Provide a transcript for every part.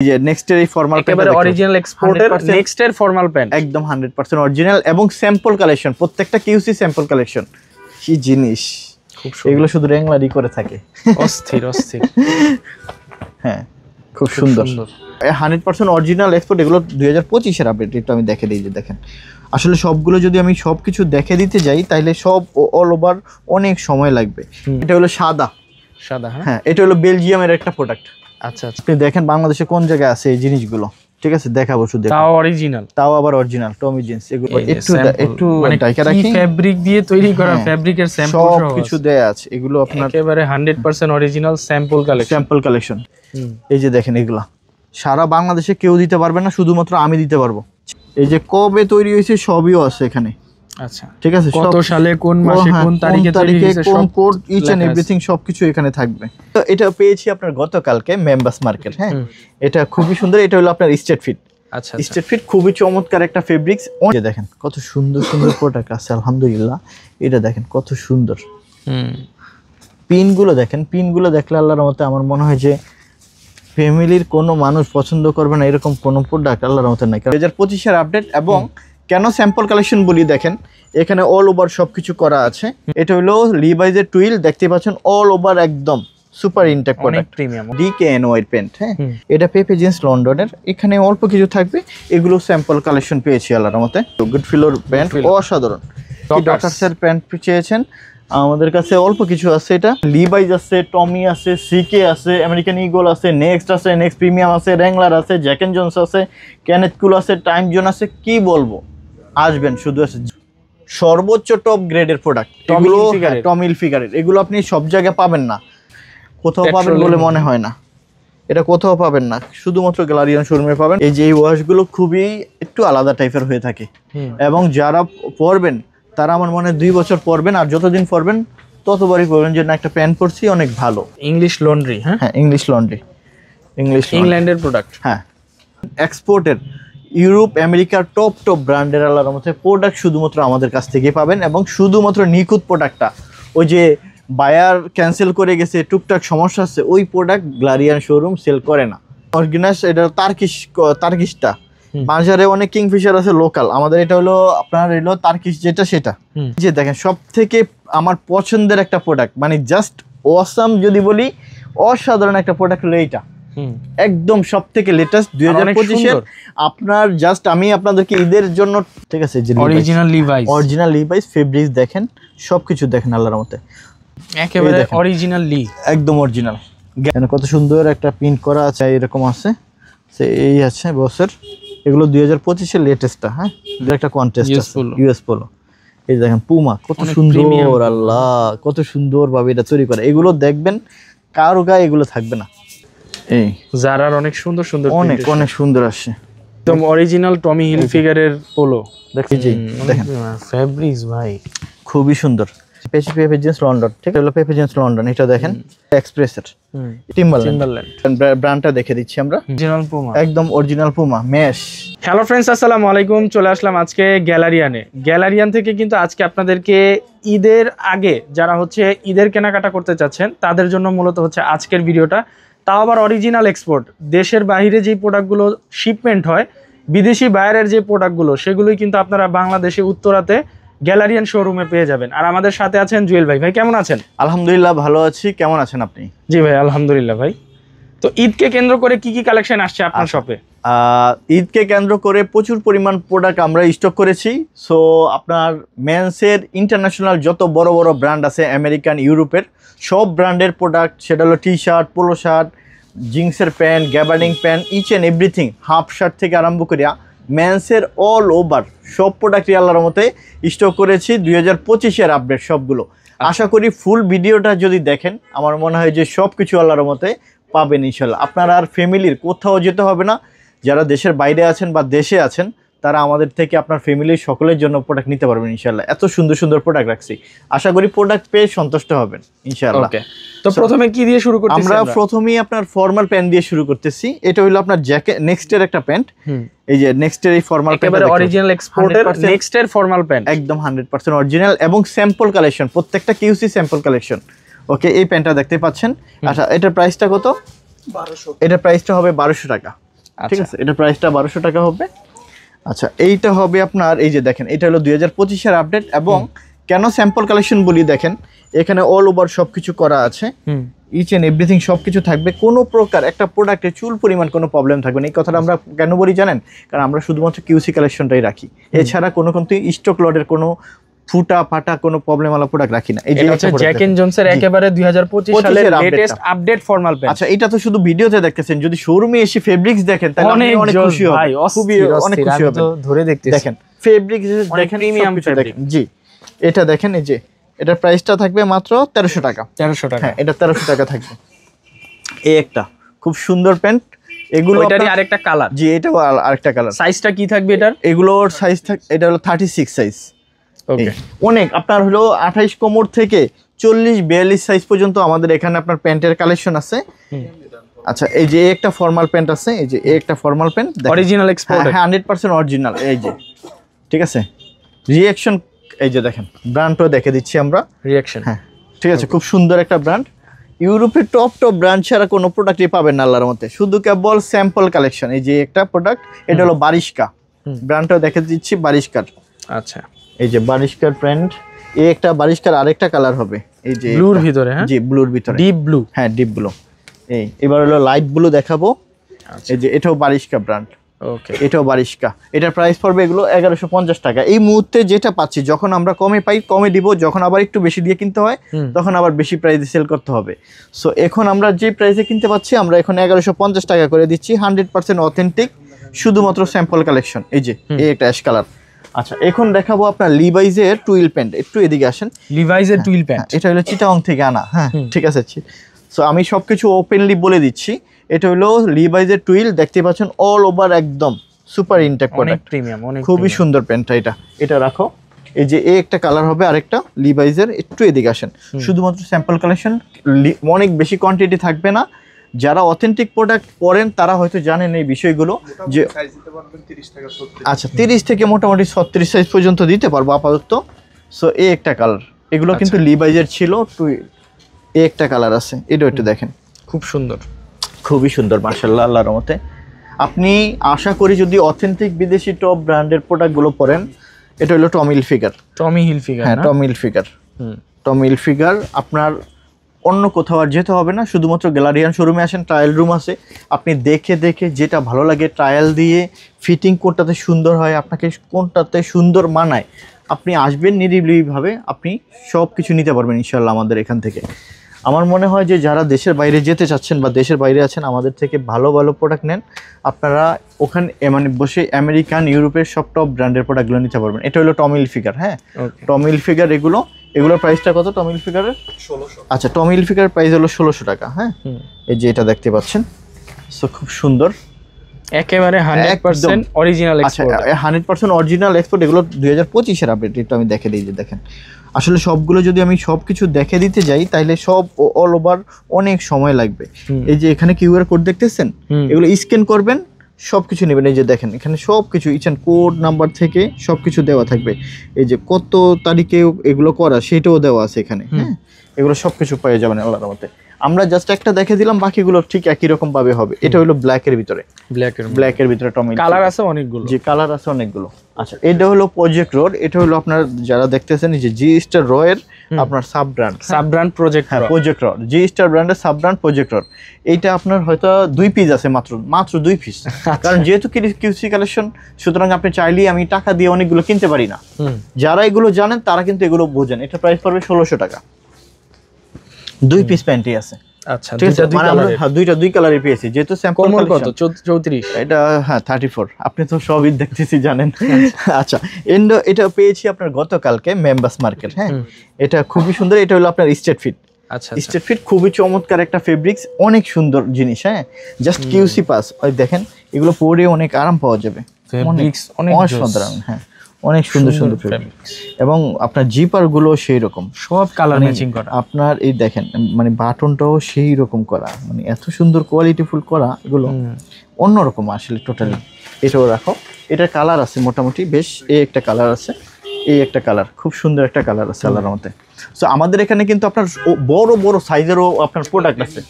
এই যে নেক্সট এর এই ফর্মাল প্যান্ট একেবারে অরিজিনাল এক্সপোর্টের নেক্সট এর ফর্মাল প্যান্ট একদম 100% অরিজিনাল এবং স্যাম্পল কালেকশন, প্রত্যেকটা কিউসি স্যাম্পল কালেকশন। কি জিনিস, খুব সুন্দর। এগুলো শুধু রেংলারি করে থাকে, অস্থির অস্থির। হ্যাঁ খুব সুন্দর 100% অরিজিনাল এক্সপোর্ট। এগুলো 2025 এর আপডেট। এটা আমি দেখে দিই, যে দেখেন আসলে সবগুলো যদি আমি সবকিছু দেখে দিতে যাই তাহলে সব অল ওভার অনেক সময় লাগবে। এটা হলো সাদা, হ্যাঁ এটা হলো বেলজিয়ামের একটা প্রোডাক্ট। আচ্ছা আচ্ছা, আপনি দেখেন বাংলাদেশে কোন জায়গায় আছে এই জিনিসগুলো, ঠিক আছে দেখাবো শুধু। তাও অরিজিনাল, তাও আবার অরিজিনাল টমি জিন্স। এগুলো একটু মানে টাইকা রাখি, ফেব্রিক দিয়ে তৈরি করা, ফেব্রিকের স্যাম্পল সব কিছু দেয়া আছে। এগুলো আপনার একেবারে 100% অরিজিনাল স্যাম্পল কালেকশন। এই যে দেখেন এগুলা সারা বাংলাদেশে কেউ দিতে পারবে না, শুধুমাত্র আমি দিতে পারবো। এই যে কবে তৈরি হয়েছে সবইও আছে এখানে। আচ্ছা ঠিক আছে, কত সালে কোন মাসে কোন তারিখে তৈরি হয়েছে কোন কোড ইচ এন্ড এভরিথিং সবকিছু এখানে থাকবে। তো এটা পেয়েছি আপনার গতকালকে মেম্বার্স মার্কেট। হ্যাঁ এটা খুবই সুন্দর। এটা হলো আপনার স্ট্রেট ফিট। আচ্ছা স্ট্রেট ফিট খুবই চমৎকার একটা ফেব্রিক্স। যে দেখেন কত সুন্দর সুন্দর প্রোডাক্ট আছে আলহামদুলিল্লাহ। এটা দেখেন কত সুন্দর পিনগুলো দেখেন, পিনগুলো দেখলে আল্লাহর রহমতে আমার মনে হয় যে ফ্যামিলির কোনো মানুষ পছন্দ করবে না এরকম কোনো প্রোডাক্ট আল্লাহর রহমতে নাই। 2025 এর আপডেট। এবং কেন স্যাম্পল কালেকশন বলি, দেখেন এখানে অল ওভার সবকিছু করা আছে। এটা হলো লিভাইজের টুইল, দেখতে পাচ্ছেন অল ওভার একদম super intact product, premium DKNY pant. হ্যাঁ এটা পেপে জিন্স লন্ডনের। এখানে অল্প কিছু থাকবে, এগুলো স্যাম্পল কালেকশন পেয়েছি আল্লাহর রহমতে। গুড ফিলোর প্যান্ট অসাধারণ। ডক্টরসের প্যান্ট চেয়েছেন, আমাদের কাছে অল্প কিছু আছে। এটা লিভাইজ আছে, টমি আছে, সিকে আছে, আমেরিকান ইগল আছে, নেক্সট আছে, নেক্সট প্রিমিয়াম আছে, র্যাংলার আছে, জ্যাক এন্ড জোন্স আছে, কেনেথ কুল আছে, টাইম জোন আছে। কি বলবো, আসবেন শুধু আছে সর্বোচ্চ টপ গ্রেডের প্রোডাক্ট। এগুলো টমি হিলফিগারের, এগুলো আপনি সব জায়গায় পাবেন না, কোথাও পাবেন বলে মনে হয় না। এটা কোথাও পাবেন না, শুধুমাত্র গ্যালারিয়ান শোরুমে পাবেন। এই যে এই ওয়াশগুলো খুবই একটু আলাদা টাইপের হয়ে থাকে, এবং যারা পরবেন তারা আমার মনে 2 বছর পরবেন, আর যতদিন পরবেন ততবারই পরবেন যে না একটা প্যান্ট পরছি অনেক ভালো। English laundry. হ্যাঁ ইংলিশ লন্ড্রি, ইংল্যান্ডের প্রোডাক্ট। হ্যাঁ এক্সপোর্টের ইউরোপ আমেরিকার টপ ব্র্যান্ডের আল্লাহর মধ্যে প্রোডাক্ট শুধুমাত্র আমাদের কাছ থেকে পাবেন। এবং শুধুমাত্র নিখুঁত প্রোডাক্টটা, ওই যে বায়ার ক্যান্সেল করে গেছে, টুকটাক সমস্যা আছে, ওই প্রোডাক্ট গ্লারিয়ান শোরুম সেল করে না। অর্গানাইজ এটা তার্কিশটা বাজারে অনেক কিংফিশার আছে লোকাল, আমাদের এটা হলো আপনার এলো তার্কিশ যেটা সেটা। যে দেখেন সব থেকে আমার পছন্দের একটা প্রোডাক্ট, মানে জাস্ট অসাম যদি বলি, অসাধারণ একটা প্রোডাক্ট হলো এইটা। একদম সব থেকে লেটেস্ট 2025 এর আপনার। জাস্ট আমি আপনাদেরকে ঈদের জন্য, ঠিক আছে, অরিজিনাল লিভাইস ফেব্রিক্স দেখেন, সবকিছু দেখেন আল্লাহর রহমতে একেবারে অরিজিনাল একদম অরিজিনাল। কত সুন্দর একটা প্রিন্ট করা আছে, এরকম আছে এই আছে বছর। এগুলো 2025 এর লেটেস্টটা। হ্যাঁ একটা কন্টেস্ট আছে ইউএস পোলো। এই দেখেন পুমা কত সুন্দর, আল্লাহ কত সুন্দর ভাবে এটা তৈরি করে। এগুলো দেখবেন কারো গায়ে এগুলো থাকবে না। এই জারার অনেক সুন্দর সুন্দর, অনেক সুন্দর আসে, একদম অরিজিনাল টমি হিলফিগারের পোলো। দেখেন ফেব্রিক্স ভাই খুবই সুন্দর। পেপে জিন্স লন্ডন, ঠিক হলো পেপে জিন্স লন্ডন। এটা দেখেন এক্সপ্রেসের টিম্বারল্যান্ড ব্র্যান্ডটা দেখে দিচ্ছি আমরা। অরিজিনাল পুমা, একদম original Puma mesh. Hello friends, আসসালামু আলাইকুম। চলে আসলাম আজকে গ্যালারিয়ান থেকে। কিন্তু আজকে আপনাদেরকে ঈদের আগে যারা হচ্ছে ঈদের কেনাকাটা করতে চাচ্ছেন তাদের জন্য মূলত হচ্ছে আজকের ভিডিওটা। তাও আবার অরিজিনাল এক্সপোর্ট, দেশের বাইরে যেই প্রোডাক্টগুলো শিপমেন্ট হয়, বিদেশি বাইরের যে প্রোডাক্টগুলো, সেগুলোই কিন্তু আপনারা বাংলাদেশে উত্তরাতে গ্যালারিয়ান শোরুমে পেয়ে যাবেন। আর আমাদের সাথে আছেন জুয়েল ভাই। ভাই কেমন আছেন? আলহামদুলিল্লাহ ভালো আছি, কেমন আছেন আপনি? জি ভাই আলহামদুলিল্লাহ। ভাই তো ঈদকে কেন্দ্র করে কি কি কালেকশন আসছে আপনার শপে? ঈদকে কেন্দ্র করে প্রচুর পরিমাণ প্রোডাক্ট আমরা স্টক করেছি। সো আপনার মেন্সের ইন্টারন্যাশনাল যত বড় বড় ব্র্যান্ড আছে, আমেরিকান ইউরোপের সব ব্র্যান্ডের প্রোডাক্ট, সেটা হলো টি শার্ট, পোলো শার্ট, জিন্সের pant, gabardine pant, each and everything, half shirt থেকে আরম্ভ করিয়া মেন্সের অল ওভার সব প্রোডাক্টই আল্লাহর মতে স্টক করেছি। 2025 এর আপডেট সবগুলো। আশা করি ফুল ভিডিওটা যদি দেখেন আমার মনে হয় যে সব কিছু আল্লাহর মতে পাবেন ইনশাল্লাহ। আপনার আর ফ্যামিলির কোথাও যেতে হবে না। যারা দেশের বাইরে আছেন বা দেশে আছেন তারা আমাদের থেকে আপনার ফ্যামিলির সকলের জন্য প্রোডাক্ট নিতে পারবেন ইনশাল্লাহ। এত সুন্দর সুন্দর প্রোডাক্ট রাখছি, আশা করি প্রোডাক্ট পেয়ে সন্তুষ্ট হবেন ইনশাল্লাহ। তো প্রথমে কি দিয়ে শুরু করতেছি? আমরা প্রথমেই আপনার ফর্মাল প্যান্ট দিয়ে শুরু করতেছি। এটা হলো আপনার জ্যাকেট নেক্সট এর একটা প্যান্ট। এই যে নেক্সট এর এই ফর্মাল প্যান্ট, একেবারে অরিজিনাল এক্সপোর্টের নেক্সট এর ফর্মাল প্যান্ট, একদম 100% অরিজিনাল এবং স্যাম্পল কালেকশন, প্রত্যেকটা কিউসি স্যাম্পল কালেকশন। ওকে এই প্যান্টটা দেখতে পাচ্ছেন। আচ্ছা এটার প্রাইসটা কত? 1200। এটার প্রাইসটা হবে 1200 টাকা। ঠিক আছে, এটা প্রাইসটা 1200 টাকা হবে। আচ্ছা, এইটা হবে আপনার, এই যে দেখেন এটা হলো 2025-এর আপডেট এবং কেন স্যাম্পল কালেকশন বলি দেখেন, এখানে অল ওভার সবকিছু করা আছে, ইচ এন্ড এভরিথিং সবকিছু থাকবে, কোনো প্রকার একটা প্রোডাক্টে চুল পরিমাণ কোনো প্রবলেম থাকবে না। এই কথাটা আমরা কেন বলি জানেন, কারণ আমরা শুধুমাত্র কিউসি কালেকশনটাই রাখি, এছাড়া কোনো কিন্তু স্টক লটের কোনো ফুটা ফাটা কোনো প্রবলেম ওয়ালা প্রোডাক্ট রাখি না। এই যে হচ্ছে জ্যাক এন্ড জোনসের একেবারে 2025 সালের লেটেস্ট আপডেট ফর্মাল প্যান্ট। আচ্ছা, এটা তো শুধু ভিডিওতে দেখতেছেন, যদি শোরুমে এসে ফেব্রিক্স দেখেন তাহলে আপনি অনেক খুশি হবেন, ভাই খুবই অনেক খুশি হবেন। ধরে দেখতেছি, দেখেন ফেব্রিক্স দেখেন, প্রিমিয়াম ফেব্রিক। জি, এটা দেখেন, এই যে এটার প্রাইসটা থাকবে মাত্র 1300 টাকা। 1300 টাকা, হ্যাঁ, এটা 1300 টাকা থাকবে। এই একটা খুব সুন্দর প্যান্ট, এগুলো এটারই আরেকটা কালার। জি, এটাও আরেকটা কালার। সাইজটা কি থাকবে এটার? এগুলোর সাইজ এটা হলো 36 সাইজ। ওকে, অনেক আপনার হলো 28 কোমর থেকে 40-42 সাইজ পর্যন্ত আমাদের এখানে আপনার প্যান্টের কালেকশন আছে। আচ্ছা, এই যে একটা ফর্মাল প্যান্ট আছে, এই যে একটা formal pant original export, 100% original. এই যে ঠিক আছে, রিঅ্যাকশন, এই যে দেখেন ব্র্যান্ডটাও দেখে দিচ্ছি আমরা, রিঅ্যাকশন। হ্যাঁ ঠিক আছে, খুব সুন্দর একটা ব্র্যান্ড। ইউরোপের টপ ব্র্যান্ড ছাড়া কোনো প্রোডাক্টই পাবেন না আল্লাহর মতে, শুধু কেবল স্যাম্পল কালেকশন। এই যে একটা প্রোডাক্ট, এটা হলো বারিশকা, ব্র্যান্ডটাও দেখে দিচ্ছি, বারিশকার। আচ্ছা, এই যে বারিশকার প্যান্ট, এই একটা বারিশকার আরেকটা কালার হবে, এই যে ব্লুর ভিতরে। হ্যাঁ, জি, ব্লুর ভিতরে, ডিপ ব্লু। হ্যাঁ, ডিপ ব্লু। এবার হলো লাইট ব্লু দেখাবো। এই যে এটাও বারিশকা ব্র্যান্ড। ওকে, এটাও বারিশকা, এটার প্রাইস পড়বে এগুলো 1150 টাকা। এই মুহূর্তে যেটা পাচ্ছি, যখন আমরা কমে পাই কমে দিব, যখন আবার একটু বেশি দিয়ে কিনতে হয় তখন আবার বেশি প্রাইসে সেল করতে হবে। সো এখন আমরা যে প্রাইসে কিনতে পাচ্ছি, আমরা এখন 1150 টাকা করে দিচ্ছি, 100% অথেন্টিক, শুধুমাত্র স্যাম্পল কালেকশন। এই যে এই একটা অ্যাশ কালার। আচ্ছা, এখন দেখাবো আপনার লিভাইজের টুইল প্যান্ট। একটু এদিকে আসেন, লিভাইজের টুইল প্যান্ট, এটা হলো চিটাগং থেকে আনা। হ্যাঁ ঠিক আছে, সো আমি সবকিছু ওপেনলি বলে দিচ্ছি। এটা হলো লিভাইজের টুইল, দেখতে পাচ্ছেন অল ওভার একদম সুপার ইনটেক প্রোডাক্ট, প্রিমিয়াম, অনেক খুবই সুন্দর প্যান্টটা। এটা রাখো। এই যে একটা কালার হবে, আরেকটা লিভাইজের। একটু এদিকে আসেন, শুধুমাত্র স্যাম্পল কালেকশন, অনেক বেছি কোয়ান্টিটি থাকবে না। যারা অথেন্টিক প্রোডাক্ট পরেন তারা হয়তো জানেন এই বিষয়গুলো, যে আচ্ছা 30 থেকে মোটামুটি 36 সাইজ পর্যন্ত দিতে পারবো আপাতত। সো এই একটা কালার, এগুলো কিন্তু লিভাইজের ছিল। এই একটা কালার আছে, এটাও একটু দেখেন, খুব সুন্দর, খুবই সুন্দর মাশাআল্লাহ, আল্লাহর রহমতে। আপনি আশা করি যদি অথেন্টিক বিদেশি টপ ব্র্যান্ডের প্রোডাক্টগুলো পরেন, এটা হলো টমি হিলফিগার। টমি হিলফিগার, হ্যাঁ, টমি হিলফিগার। টমি হিলফিগার আপনার অন্য কোথাও আর যেতে হবে না, শুধুমাত্র গ্যালারিয়ান শোরুমে আসেন, ট্রায়াল রুম আছে, আপনি দেখে দেখে যেটা ভালো লাগে ট্রায়াল দিয়ে ফিটিং কোনটাতে সুন্দর হয়, আপনাকে কোনটাতে সুন্দর মানায়, আপনি আসবেন নিরিবিলিভাবে, আপনি সব কিছু নিতে পারবেন ইনশাল্লাহ আমাদের এখান থেকে। আমার মনে হয় যে যারা দেশের বাইরে যেতে চাচ্ছেন বা দেশের বাইরে আছেন, আমাদের থেকে ভালো ভালো প্রোডাক্ট নেন, আপনারা ওখানে মানে বসে আমেরিকান ইউরোপের সব টপ ব্র্যান্ডের প্রোডাক্টগুলো নিতে পারবেন। এটা হলো টমি হিলফিগার। হ্যাঁ, টমি হিলফিগার, এগুলোর প্রাইসটা কত টমি হিলফিগারের? 1600। আচ্ছা, টমি হিলফিগারের প্রাইস হলো 1600 টাকা। হ্যাঁ, এই যে এটা দেখতে পাচ্ছেন, সো খুব সুন্দর, একেবারে 100% অরিজিনাল এক্সপোর্ট। আচ্ছা, 100% অরিজিনাল এক্সপোর্ট। এগুলো 2025-এর আপডেট, এটা আমি দেখে দিই। যে দেখেন, আসলে সবগুলো যদি আমি সবকিছু দেখে দিতে যাই তাহলে সব অল ওভার অনেক সময় লাগবে। এই যে এখানে কিউআর কোড দেখতেছেন, এগুলো স্ক্যান করবেন, সবকিছু নেবেন। এই যে দেখেন, এখানে সবকিছু ইচ এন্ড কোড নাম্বার থেকে সবকিছু দেওয়া থাকবে। এই যে কত তারিখে এগুলো করা সেটাও দেওয়া আছে এখানে। হ্যাঁ, এগুলো সবকিছু পেয়ে যাবেন আল্লাহর রহমতে। আমরা জাস্ট একটা দেখে দিলাম, বাকিগুলো ঠিক একই রকম ভাবে হবে। এটা হলো ব্ল্যাকের ভিতরে, ব্ল্যাকের ভিতরে টমি কালার আছে অনেকগুলো। যে কালার আছে অনেকগুলো। আচ্ছা, এটা হলো প্রজেক্ট রোড। এটা হলো আপনার যারা দেখতেছেন যে জি স্টার র এর আপনার সাব ব্র্যান্ড প্রজেক্ট। হ্যাঁ, প্রজেক্ট রড, জি স্টার ব্র্যান্ডের সাব ব্র্যান্ড প্রজেক্ট রড। এইটা আপনার হয়তো 2 পিস আছে, মাত্র 2 পিস। কারণ যেহেতু কিউসি কালেকশন, সুতরাং আপনি চাইলেই আমি টাকা দিয়ে অনেকগুলো কিনতে পারি না। যারা এগুলো জানেন তারা কিন্তু এগুলো বোঝেন। এটা প্রাইস পড়বে 1600 টাকা। 2 পিস প্যান্টই আছে। আচ্ছা, দুইটা দুই কালারই পেয়েছি, যেহেতু স্যাম্পল কত 34, এটা হ্যাঁ 34। আপনি তো সবই দেখতেছি জানেন। আচ্ছা, এটা পেয়েছি আপনার গতকালকে মেম্বার্স মার্কেট। হ্যাঁ, এটা খুবই সুন্দর। এটা হলো আপনার স্ট্রেট ফিট। আচ্ছা, স্ট্রেট ফিট খুবই চমৎকার একটা ফেব্রিক্স, অনেক সুন্দর জিনিস। হ্যাঁ, জাস্ট কিউসি পাস। ওই দেখেন, এগুলো পরে অনেক আরাম পাওয়া যাবে, অনেক সুন্দর। হ্যাঁ, অনেক সুন্দর ফেব্রিক্স, এবং আপনার জিপার গুলো সেই রকম, সব কালার ম্যাচিং করা। আপনার এই দেখেন, মানে বাটনটাও সেই রকম করা, মানে এত সুন্দর কোয়ালিটিফুল করা, এগুলো অন্যরকম আসলে টোটালি। এটাও রাখো, এটার কালার আছে মোটামুটি বেশ। এই একটা কালার আছে, এই একটা কালার, খুব সুন্দর একটা কালার আছে আল্লাহর রহমতে। সো আমাদের এখানে কিন্তু আপনার বড় বড় সাইজেরও আপনার প্রোডাক্ট আছে,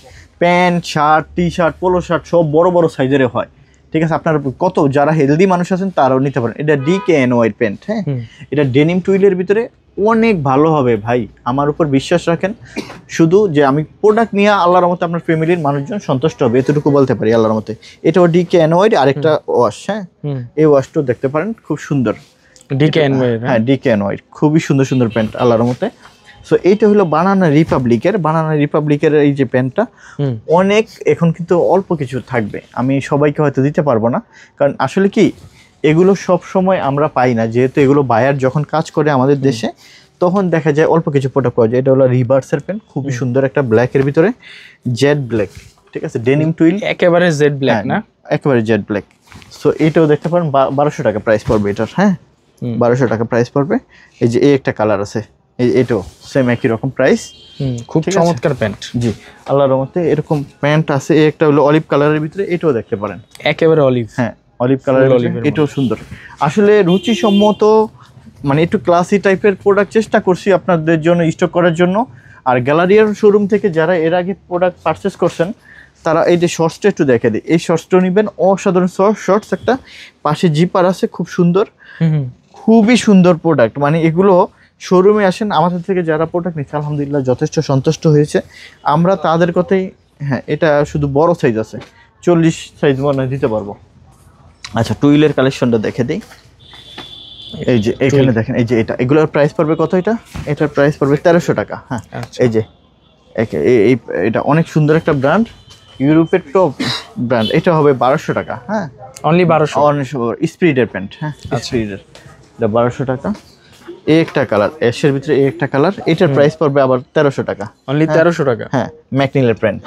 প্যান্ট, শার্ট, টি শার্ট, পোলো শার্ট সব বড় বড় সাইজেরও হয়। ঠিক আছে, আপনার কত যারা হেলদি মানুষ আছেন তারাও নিতে পারেন। এটা DKNY প্যান্ট, হ্যাঁ, এটা ডেনিম টুইলের ভিতরে অনেক ভালো হবে ভাই, আমার উপর বিশ্বাস রাখেন। শুধু যে আমি প্রোডাক্ট নিয়ে আল্লাহর রহমতে আপনার ফ্যামিলির মানুষজন সন্তুষ্ট হবে এতটুকু বলতে পারি আল্লাহর রহমতে। এটাও DKNY আরেকটা ওয়াশ, হ্যাঁ, এই ওয়াশটাও দেখতে পারেন, খুব সুন্দর DKNY, হ্যাঁ DKNY, খুবই সুন্দর সুন্দর প্যান্ট আল্লাহর রহমতে। সো এইটা হলো বানানা রিপাবলিকের এই যে প্যান্টটা অনেক, এখন কিন্তু অল্প কিছু থাকবে, আমি সবাইকে হয়তো দিতে পারবো না, কারণ আসলে কি এগুলো সব সময় আমরা পাই না, যেহেতু এগুলো বায়ার যখন কাজ করে আমাদের দেশে তখন দেখা যায় অল্প কিছু প্রোডাক্ট পাওয়া যায়। এটা হলো রিভার্সের প্যান্ট, খুবই সুন্দর একটা ব্ল্যাকের ভিতরে জেড ব্ল্যাক, ঠিক আছে, ডেনিম টুইল একেবারে জেড ব্ল্যাক না, একেবারে জেড ব্ল্যাক। সো এইটাও দেখতে পারেন 1200 টাকা প্রাইস পড়বে এটার, হ্যাঁ 1200 টাকা প্রাইস পড়বে। এই যে এই একটা কালার আছে, এটাও সেম একই রকম প্রাইস, খুব চমৎকার প্যান্ট। জি আল্লাহর রহমতে এরকম প্যান্ট আছে। এই একটা হলো অলিভ কালারের ভিতরে, এটাও দেখতে পারেন একেবারে অলিভ, হ্যাঁ অলিভ কালারের, এটাও সুন্দর। আসলে রুচিসম্মত মানে একটু ক্লাসি টাইপের প্রোডাক্ট চেষ্টা করছি আপনাদের জন্য স্টক করার জন্য। আর গ্যালারিয়ার শোরুম থেকে যারা এর আগে প্রোডাক্ট পারচেস করছেন তারা এই যে শর্টসটা একটু দেখে দিই, এই শর্টসটাও নেবেন, অসাধারণ শর্টস, একটা পাশে জিপার আছে, খুব সুন্দর, খুবই সুন্দর প্রোডাক্ট। মানে এগুলো শোরুমে আসেন আমাদের থেকে যারা প্রোডাক্ট নিচ্ছে আলহামদুলিল্লাহ যথেষ্ট সন্তুষ্ট হয়েছে আমরা তাদের কথাই। হ্যাঁ এটা শুধু বড় সাইজ আছে, 40 সাইজ মনে হয় দিতে পারবো। আচ্ছা টুইলের কালেকশনটা দেখে দিই, এই যে এখানে দেখেন, এই যে এগুলোর প্রাইস পড়বে কত, এটার প্রাইস পড়বে 1300 টাকা, হ্যাঁ এই যে এটা অনেক সুন্দর একটা ব্র্যান্ড, ইউরোপের টপ ব্র্যান্ড, এটা হবে 1200 টাকা, হ্যাঁ অনলি 1200। স্পিরিটের প্যান্ট, হ্যাঁ স্পিরিটের, এটা 1200 টাকা। এই একটা কালার অ্যাশের ভিতরে, এই একটা কালার, এটার প্রাইস পড়বে আবার 1300 টাকা, অনলি 1300 টাকা, হ্যাঁ ম্যাকনিলের প্যান্ট।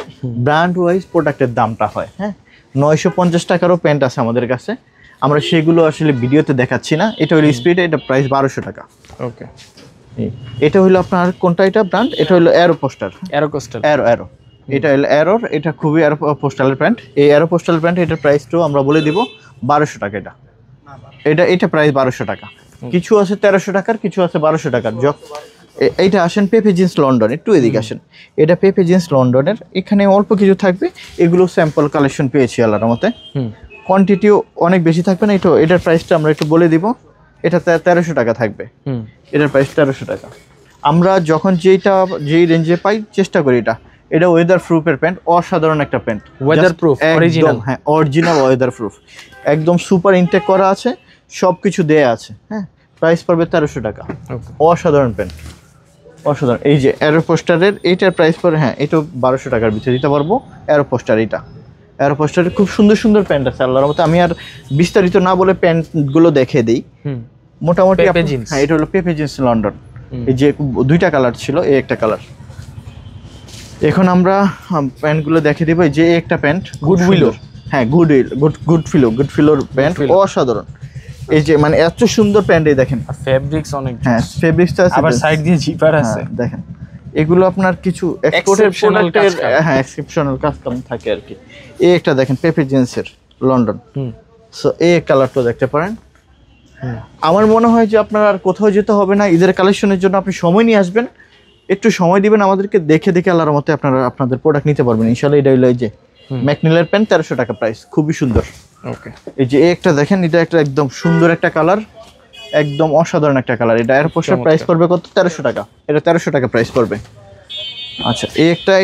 ব্র্যান্ড ওয়াইজ প্রোডাক্টের দামটা হয়, হ্যাঁ 950 টাকারও প্যান্ট আছে আমাদের কাছে, আমরা সেগুলো আসলে ভিডিওতে দেখাচ্ছি না। এটা হলো স্পিরিট, এটা প্রাইস 1200 টাকা। ওকে, এটা হলো আপনার কোনটা, এটা ব্র্যান্ড, এটা হলো অ্যারো পোস্টার, অ্যারো, এটা হলো অ্যারোর, এটা খুবই অ্যারো পোস্টালের প্যান্ট। এই অ্যারো পোস্টাল প্যান্ট এটার প্রাইসটাও আমরা বলে দিব 1200 টাকা। এটা প্রাইস 1200 টাকা, কিছু আছে 1300 টাকার, কিছু আছে 1200 টাকার। এইটা আসেন পেপে জিন্স লন্ডন, একটু এদিকে আসেন, এটা পেপে জিন্স লন্ডনের, এখানে অল্প কিছু থাকবে, এগুলো স্যাম্পল কালেকশন পেয়েছি আল্লাহর রহমতে, কোয়ান্টিটিও অনেক বেশি থাকবে না। এটার প্রাইসটা আমরা একটু বলে দিব, এটা 1300 টাকা থাকবে, এটার প্রাইস 1300 টাকা। আমরা যখন যেই রেঞ্জে পাই চেষ্টা করি এটা ওয়েদার প্রুফের প্যান্ট, অসাধারণ একটা প্যান্ট, ওয়েদার প্রুফ, অরিজিনাল, হ্যাঁ অরিজিনাল ওয়েদার প্রুফ, একদম সুপার ইনটেক করা আছে, সব কিছু দেয়া আছে, হ্যাঁ প্রাইস পড়বে 1300 টাকা, অসাধারণ প্যান্ট, অসাধারণ। এই যে অ্যারো পোস্টারের, এইটার প্রাইস পড়ে, হ্যাঁ এটাও 1200 টাকার ভিতরে দিতে পারবো। অ্যারো পোস্টার, অ্যারো পোস্টারের খুব সুন্দর সুন্দর প্যান্ট আছে আল্লাহর রহমতে। আমি আর বিস্তারিত না বলে প্যান্টগুলো দেখে দিই মোটামুটি। হ্যাঁ এটা হলো পেপে জিন্স লন্ডন, এই যে দুইটা কালার ছিল, এই একটা কালার। এখন আমরা প্যান্টগুলো দেখে দিব। এই যে একটা প্যান্ট গুডউইল, হ্যাঁ গুডফিলোর প্যান্ট, অসাধারণ। এই যে মানে এত সুন্দর প্যান্ট, এই দেখেন ফেব্রিক্স অনেক, হ্যাঁ ফেব্রিক্সটা আছে, আবার সাইড দিয়ে জিপার আছে, দেখেন এগুলো আপনার কিছু এক্সপোর্টের প্রোডাক্টের, হ্যাঁ এক্সেপশনাল কাস্টম থাকে আর কি। এই একটা দেখেন পেপে জিন্সের লন্ডন, সো এই কালারটা দেখতে পারেন। আমার মনে হয় যে আপনার আর কোথাও যেতে হবে না, ঈদের কালেকশনের জন্য আপনি সময় নিয়ে আসবেন, একটু সময় দিবেন আমাদেরকে, দেখে আল্লাহর মতে আপনারা আপনাদের প্রোডাক্ট নিতে পারবেন ইনশাআল্লাহ। এটা হলো এই যে ম্যাকনিলের প্যান্ট, 1300 টাকা প্রাইস, খুবই সুন্দর। ওকে, এই যে একটা দেখেন, এটা একটা একদম সুন্দর একটা কালার, একদম অসাধারণ একটা কালার। এটা এর পোস্টার প্রাইস পড়বে কত, 1300 টাকা, এটা 1300 টাকা প্রাইস পড়বে। আচ্ছা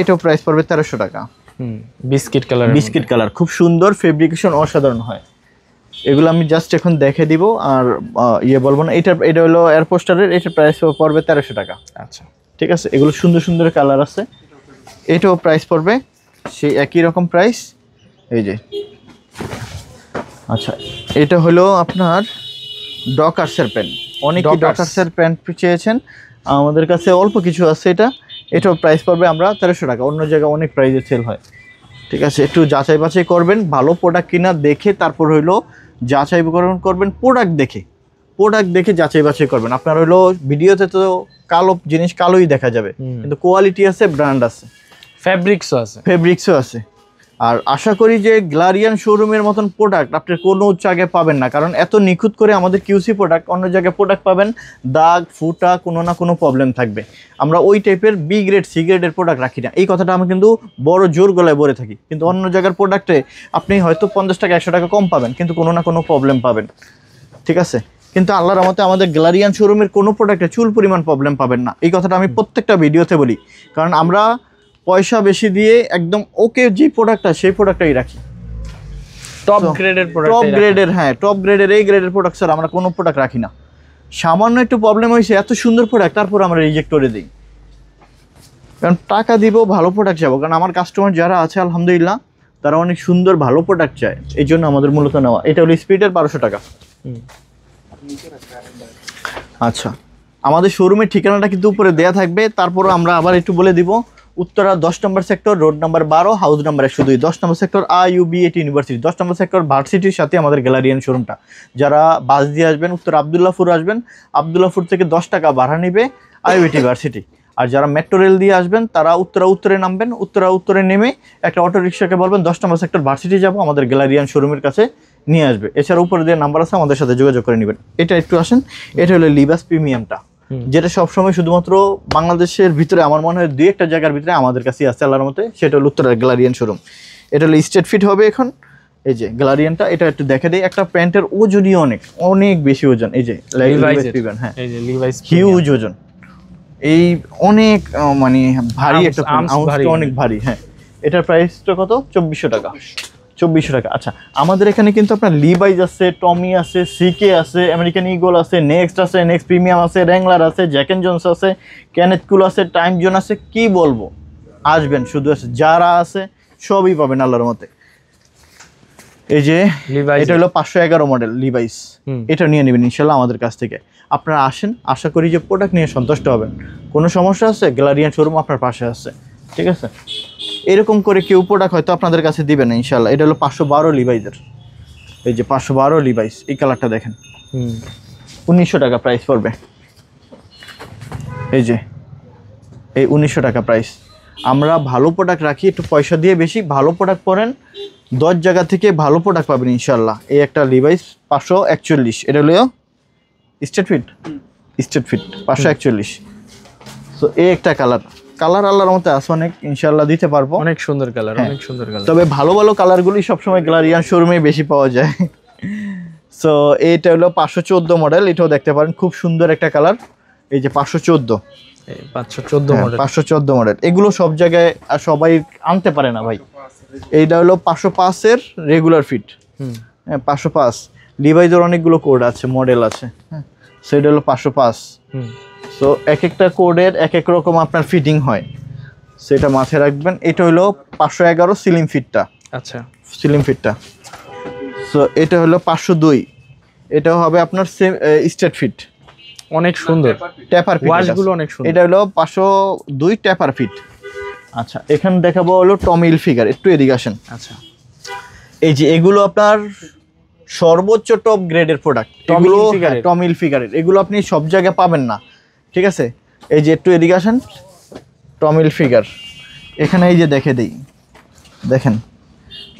এটাও প্রাইস পড়বে 1300 টাকা। বিস্কিট কালার, খুব সুন্দর, ফেব্রিকেশন অসাধারণ হয়। এগুলো আমি জাস্ট এখন দেখে দিব আর বলবো না। এটা হলো এয়ার পোস্টারের, এটার প্রাইস পড়বে 1300 টাকা। আচ্ছা ঠিক আছে, এগুলো সুন্দর সুন্দর কালার আছে, এটাও প্রাইস পড়বে সেই একই রকম প্রাইস। এই যে আচ্ছা এটা হলো আপনার ডকার্সের প্যান্ট, অনেকে ডকার্সের প্যান্ট চেয়েছেন, আমাদের কাছে অল্প কিছু আছে। এটাও প্রাইস পড়বে আমরা 1300 টাকা, অন্য জায়গায় অনেক প্রাইসে সেল হয়। ঠিক আছে, একটু যাচাই বাছাই করবেন, ভালো প্রোডাক্ট কিনা দেখে তারপর হইলো যাচাই করবেন, প্রোডাক্ট দেখে যাচাই বাছাই করবেন। আপনার হইলো ভিডিওতে তো কালো জিনিস কালোই দেখা যাবে, কিন্তু কোয়ালিটি আছে, ব্র্যান্ড আছে, ফেব্রিক্সও আছে। আর আশা করি যে গ্যালারিয়ান শোরুমের মতন প্রোডাক্ট আপনি কোনো জায়গায় পাবেন না, কারণ এত নিখুঁত করে আমাদের কিউসি প্রোডাক্ট অন্য জায়গায় প্রোডাক্ট পাবেন দাগ ফুটা কোনো না কোনো প্রবলেম থাকবে। আমরা ওই টাইপের বি গ্রেড সি গ্রেডের প্রোডাক্ট রাখি না, এই কথাটা আমি কিন্তু বড় জোর গলায় বলে থাকি। কিন্তু অন্য জায়গার প্রোডাক্টে আপনি হয়তো 50 টাকা 100 টাকা কম পাবেন, কিন্তু কোনো না কোনো প্রবলেম পাবেন, ঠিক আছে। কিন্তু আল্লাহর রহমতে আমাদের গ্যালারিয়ান শোরুমের কোনো প্রোডাক্টে চুল পরিমাণ প্রবলেম পাবেন না, এই কথাটা আমি প্রত্যেকটা ভিডিওতে বলি। কারণ আমরা পয়সা বেশি দিয়ে একদম ওকে যে প্রোডাক্টটা সেই প্রোডাক্টটাই রাখি, টপ গ্রেডের প্রোডাক্ট, টপ গ্রেডের, হ্যাঁ টপ গ্রেডের এই গ্রেডের প্রোডাক্ট স্যার আমরা কোনো প্রোডাক্ট রাখি না। সামান্য একটু প্রবলেম হয়েছে, এত সুন্দর প্রোডাক্ট তারপর আমরা রিজেক্ট করে দিই, কারণ টাকা দিব ভালো প্রোডাক্ট যাবো। কারণ আমার কাস্টমার যারা আছে আলহামদুলিল্লাহ তারা অনেক সুন্দর ভালো প্রোডাক্ট চায়, এই জন্য আমাদের মূলত নেওয়া। এটা হলো স্পিডের 1200 টাকা। আচ্ছা, আমাদের শোরুমের ঠিকানাটা কিন্তু উপরে দেয়া থাকবে, তারপরও আমরা আবার একটু বলে দিব। Uttara 10 number sector, road number 12, house number 102, 10 number sector IUB8 university, 10 number sector ভার্সিটির সাথে আমাদের গ্যালারিয়ান শোরুমটা। যারা বাস দিয়ে আসবেন উত্তর আবদুল্লাহপুর আসবেন, আবদুল্লাহপুর থেকে 10 টাকা ভাড়া নেবে IUB8 ভার্সিটি। আর যারা মেট্রো রেল দিয়ে আসবেন তারা উত্তরে নামবেন, উত্তরে নেমে একটা অটো রিক্সাকে বলবেন 10 নম্বর সেক্টর ভার্সিটি যাবো, আমাদের গ্যালারিয়ান শোরুমের কাছে নিয়ে আসবে। এছাড়া উপরে দিয়ে নাম্বার আছে, আমাদের সাথে যোগাযোগ করে নেবেন। এটা একটু আসেন, এটা হলো লিবাস প্রিমিয়ামটা, যেটা সবসময় শুধুমাত্র বাংলাদেশের ভিতরে আমার মনে হয় 2-1টা জায়গার ভিতরে আমাদের কাছে আছে আল্লাহর মতে, সেটা হলো উত্তরের গ্যালারিয়ান শোরুম। এটা হলো স্ট্রেট ফিট হবে এখন। এই যে গ্যালারিয়ানটা, এটা একটু দেখে দেয়, একটা প্যান্টের ওজনই অনেক বেশি ওজন। এই যে হ্যাঁ, এই যে লিভাইস হিউজ ওজন, এই অনেক মানে ভারী একটা আউন্সটা অনেক ভারী। হ্যাঁ, এটার প্রাইসটা কত? 2400 টাকা। 2400 টাকা। আচ্ছা, আমাদের এখানে কিন্তু আপনার লিভাইস আছে, টমি আছে, সিকে আছে, আমেরিকান ইগল আছে, নেক্সট আছে, নেক্সট প্রিমিয়াম আছে, র্যাংলার আছে, জ্যাক এন্ড জোন্স আছে, কেনেথ কুল আছে, টাইম জোন আছে, কি বলবো, আসবেন শুধু আছে, যারা আছে সবই পাবেন আল্লাহর মতে। এই যে এটা হলো 511 মডেল লিভাইস, এটা নিয়ে নেবেন ইনশাল্লাহ আমাদের কাছ থেকে। আপনারা আসেন, আশা করি যে প্রোডাক্ট নিয়ে সন্তুষ্ট হবেন। কোনো সমস্যা আছে, গ্যালারিয়ান শোরুম আপনার পাশে আছে, ঠিক আছে। এরকম করে কেউ প্রোডাক্ট হয়তো আপনাদের কাছে দিবে না ইনশাল্লাহ। এটা হলো 512 লিভাইসের, এই যে 512 লিভাইস, এই কালারটা দেখেন, 1900 টাকা প্রাইস পড়বে। এই যে এই 1900 টাকা প্রাইস। আমরা ভালো প্রোডাক্ট রাখি, একটু পয়সা দিয়ে বেশি, ভালো প্রোডাক্ট পরেন, 10 জায়গা থেকে ভালো প্রোডাক্ট পাবেন ইনশাল্লাহ। এই একটা লিভাইস 541, এটা হলো স্ট্রেট ফিট 541। সো এই একটা কালার আল্লাহর মতে আছে অনেক, ইনশাল্লাহ দিতে পারবো। অনেক সুন্দর কালার, অনেক সুন্দর কালার। তবে ভালো কালারগুলি সবসময় গ্যালারিয়ান শোরুমে বেশি পাওয়া যায়। সো এইটা হলো 514 মডেল, এটাও দেখতে পারেন, খুব সুন্দর একটা কালার। এই যে 514 মডেল, 514 মডেল, এগুলো সব জায়গায় আর সবাই আনতে পারে না ভাই। এইটা হলো 505 এর রেগুলার ফিট, হ্যাঁ 505। লিভাইজের অনেকগুলো কোড আছে, মডেল আছে, হ্যাঁ। সো এটা হলো 505। সো এক একটা কোডের এক এক রকম আপনার ফিটিং হয়, সেটা মাথায় রাখবেন। এটা হলো 511 সিলিং ফিটটা, আচ্ছা সিলিং ফিটটা। সো এটা হলো 502, এটাও হবে আপনার সেম স্ট্রেট ফিট, অনেক সুন্দর ট্যাপার ফিট, ওয়াশগুলো অনেক সুন্দর। এটা হলো 502 ট্যাপার ফিট। আচ্ছা, এখানে দেখাবো হলো টমি হিলফিগার, একটু এদিকে আসেন। আচ্ছা, এই যে এগুলো আপনার সর্বোচ্চ টপ গ্রেডের প্রোডাক্ট, এগুলো টমি হিলফিগারের, এগুলো আপনি সব জায়গায় পাবেন না, ঠিক আছে। এই যে একটু এদিকে আসেন, টমি হিলফিগার, এখানে এই যে দেখেন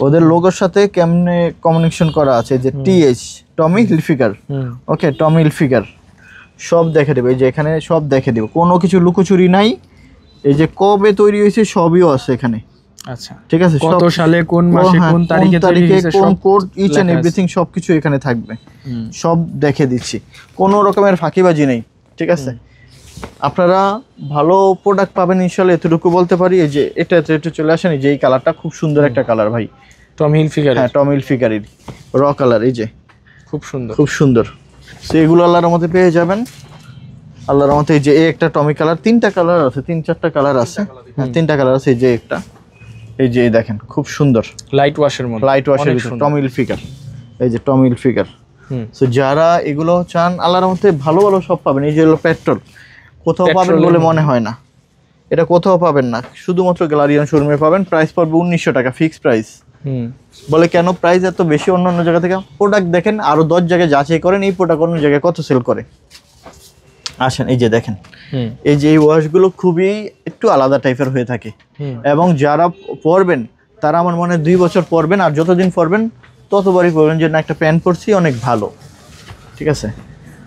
ওদের লোগোর সাথে কেমনে কমিউনিকেশন করা আছে, যে TH টমি হিলফিগার, ওকে টমি হিলফিগার সব দেখে দেবে। এই যে এখানে সব দেখে দেবে, কোনো কিছু লুকোচুরি নাই। এই যে কবে তৈরি হয়েছে সবইও আছে এখানে, আচ্ছা ঠিক আছে। কত সালে, কোন মাসে, কোন তারিখে তৈরি হয়েছে, কোন কোড, ইচ এন্ড এভরিথিং সবকিছু এখানে থাকবে, সব দেখে দিচ্ছি, কোনো রকমের ফাঁকিবাজি নেই, ঠিক আছে। আপনারা ভালো প্রোডাক্ট পাবেন ইনশাআল্লাহ, এতটুকু বলতে পারি। এই যে এটা একটু চলে আসেন, এই যে এই কালারটা খুব সুন্দর একটা কালার ভাই, টমি হিলফিগার, হ্যাঁ টমি হিলফিগারের র কালার, এই যে খুব সুন্দর, খুব সুন্দর। সেগুলো আল্লাহর মতে পেয়ে যাবেন, আল্লাহর মতে। এই যে এই একটা টমি কালার, 3টা কালার আছে, 3-4টা কালার আছে, হ্যাঁ 3টা কালার আছে। এই যে একটা, এই যে দেখেন খুব সুন্দর লাইট ওয়াশের মধ্যে, লাইট ওয়াশের ভিতরে টমি হিলফিগার, এই যে টমি হিলফিগার। সো যারা এগুলো চান আল্লাহর মতে ভালো সব পাবেন। এই যে হলো পেট্রোল, কোথাও পাবেন বলে মনে হয় না, এটা কোথাও পাবেন না, শুধুমাত্র গ্যালারিয়ান শোরুমে পাবেন। প্রাইস পড়বে 1900 টাকা, ফিক্সড প্রাইস। বলে কেন প্রাইস এত বেশি অন্য জায়গা থেকে? প্রোডাক্ট দেখেন, আরো 10 জায়গায় যাচাই করেন এই প্রোডাক্ট অন্য জায়গায় কত সেল করে। আসেন, এই যে দেখেন, এই যে এই ওয়াশগুলো খুবই একটু আলাদা টাইপের হয়ে থাকে, এবং যারা পরবেন তারা আমার মনে হয় 2 বছর পরবেন, আর যতদিন পরবেন ততবারই পরবেন যে না একটা প্যান্ট পরছি অনেক ভালো। ঠিক আছে,